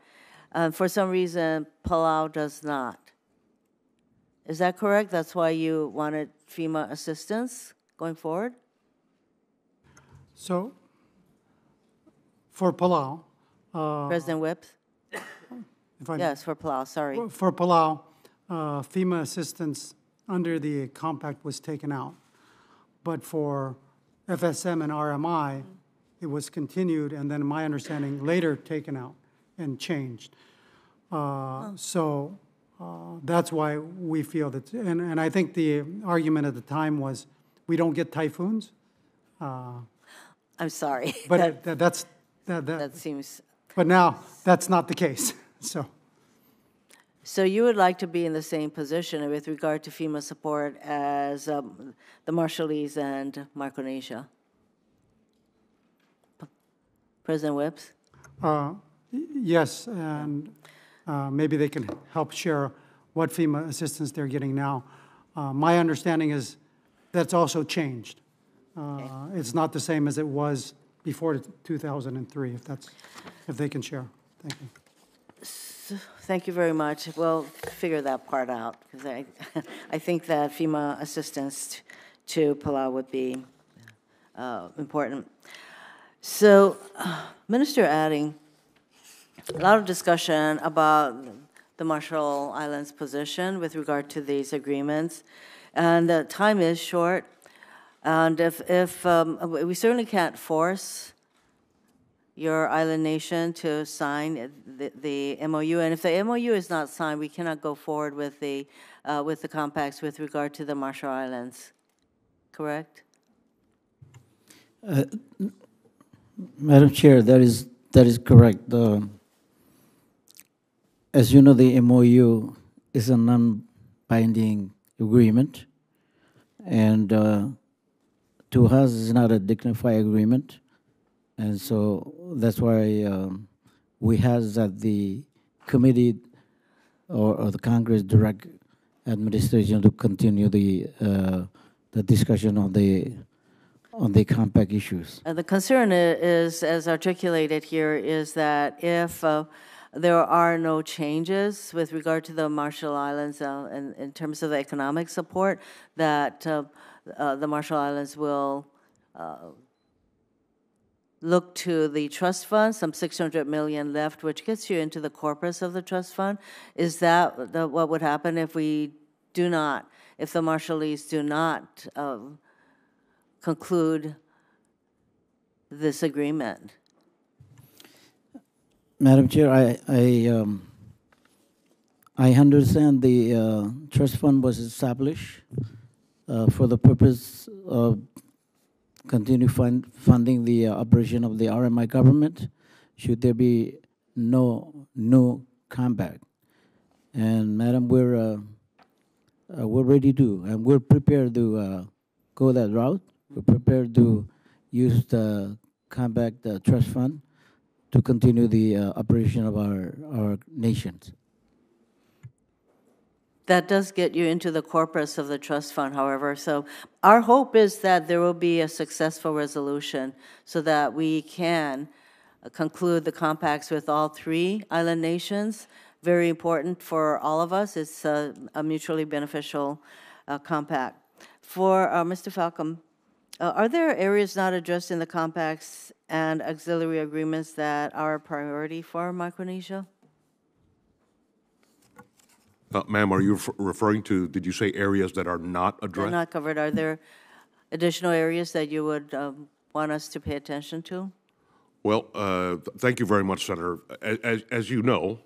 For some reason, Palau does not. Is that correct? That's why you wanted FEMA assistance going forward? So, for Palau, President Whips? Yes, for Palau, sorry. For Palau, FEMA assistance under the compact was taken out. But for FSM and RMI, it was continued, and then my understanding, later taken out and changed. So that's why we feel that, and I think the argument at the time was, we don't get typhoons. I'm sorry. But that seems. But now that's not the case. So you would like to be in the same position with regard to FEMA support as the Marshallese and Micronesia? President Whips? Yes, and maybe they can help share what FEMA assistance they're getting now. My understanding is that's also changed. Okay. It's not the same as it was before 2003, if they can share. Thank you. Thank you very much. We'll figure that part out, because I think that FEMA assistance to Palau would be important. So, Minister Adding, a lot of discussion about the Marshall Islands' position with regard to these agreements, and the time is short. And if we certainly can't force your island nation to sign the MOU, and if the MOU is not signed, we cannot go forward with the compacts with regard to the Marshall Islands. Correct? Madam Chair, that is correct. As you know, the MOU is a non-binding agreement, and to us, it's not a dignified agreement. And so that's why we have that the committee or the Congress direct administration to continue the discussion on the compact issues. The concern is, as articulated here, is that if there are no changes with regard to the Marshall Islands in terms of the economic support, that the Marshall Islands will look to the trust fund, some $600 million left, which gets you into the corpus of the trust fund. Is that what would happen if we do not, if the Marshallese do not conclude this agreement? Madam Chair, I understand the trust fund was established for the purpose of continue funding the operation of the RMI government, should there be no new compact. And Madam, we're ready to, and we're prepared to go that route. We're prepared to use the compact trust fund to continue the operation of our nations. That does get you into the corpus of the trust fund, however. So our hope is that there will be a successful resolution so that we can conclude the compacts with all three island nations. Very important for all of us. It's a mutually beneficial compact. For Mr. Falcom, are there areas not addressed in the compacts and auxiliary agreements that are a priority for Micronesia? Ma'am, are you referring to, did you say areas that are not They're addressed? not covered. Are there additional areas that you would want us to pay attention to? Well, thank you very much, Senator. As you know,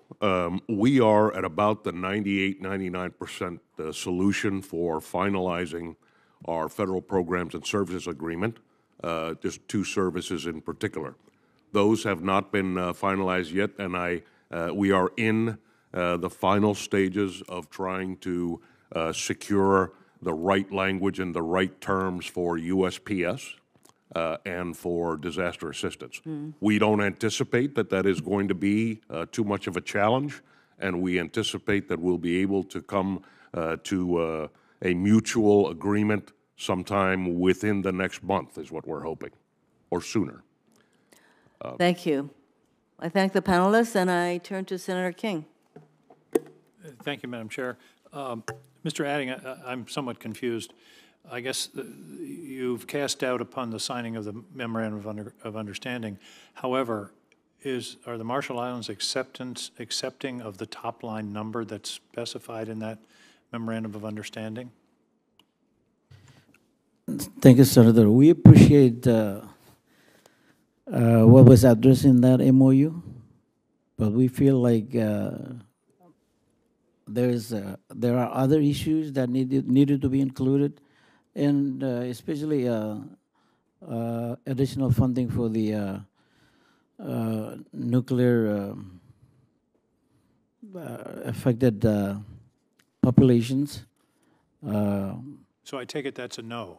we are at about the 98, 99% solution for finalizing our federal programs and services agreement, just two services in particular. Those have not been finalized yet, and we are in the final stages of trying to secure the right language and the right terms for USPS and for disaster assistance. We don't anticipate that that is going to be too much of a challenge, and we anticipate that we'll be able to come to a mutual agreement sometime within the next month is what we're hoping, or sooner. Thank you. I thank the panelists, and I turn to Senator King. Thank you, Madam Chair. Mr. Adding, I'm somewhat confused. I guess you've cast doubt upon the signing of the Memorandum of Understanding. However, are the Marshall Islands accepting of the top line number that's specified in that Memorandum of Understanding? Thank you, Senator. We appreciate what was addressed in that MOU, but we feel like there are other issues that needed to be included, and especially additional funding for the nuclear affected populations. So I take it that's a no.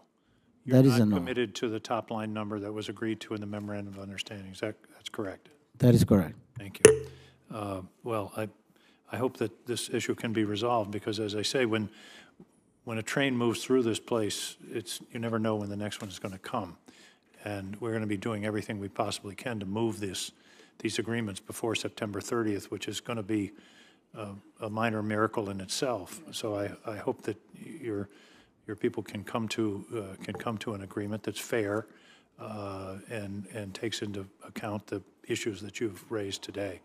That is a no. You're not committed to the top line number that was agreed to in the Memorandum of Understanding. That's correct? That is correct. Thank you. Well, I hope that this issue can be resolved, because, as I say, when a train moves through this place, you never know when the next one is going to come. And we're going to be doing everything we possibly can to move these agreements before September 30th, which is going to be a minor miracle in itself. So I hope that your people can come to an agreement that's fair and takes into account the issues that you've raised today.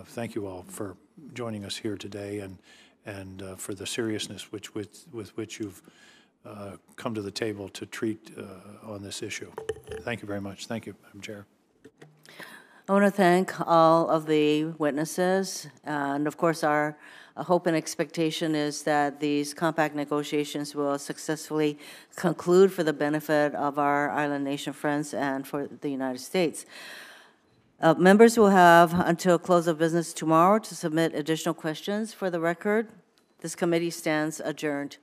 Thank you all for joining us here today, and for the seriousness with which you've come to the table to treat on this issue. Thank you very much. Thank you, Madam Chair. I want to thank all of the witnesses, and of course our hope and expectation is that these compact negotiations will successfully conclude for the benefit of our island nation friends and for the United States. Members will have until close of business tomorrow to submit additional questions. For the record, this committee stands adjourned.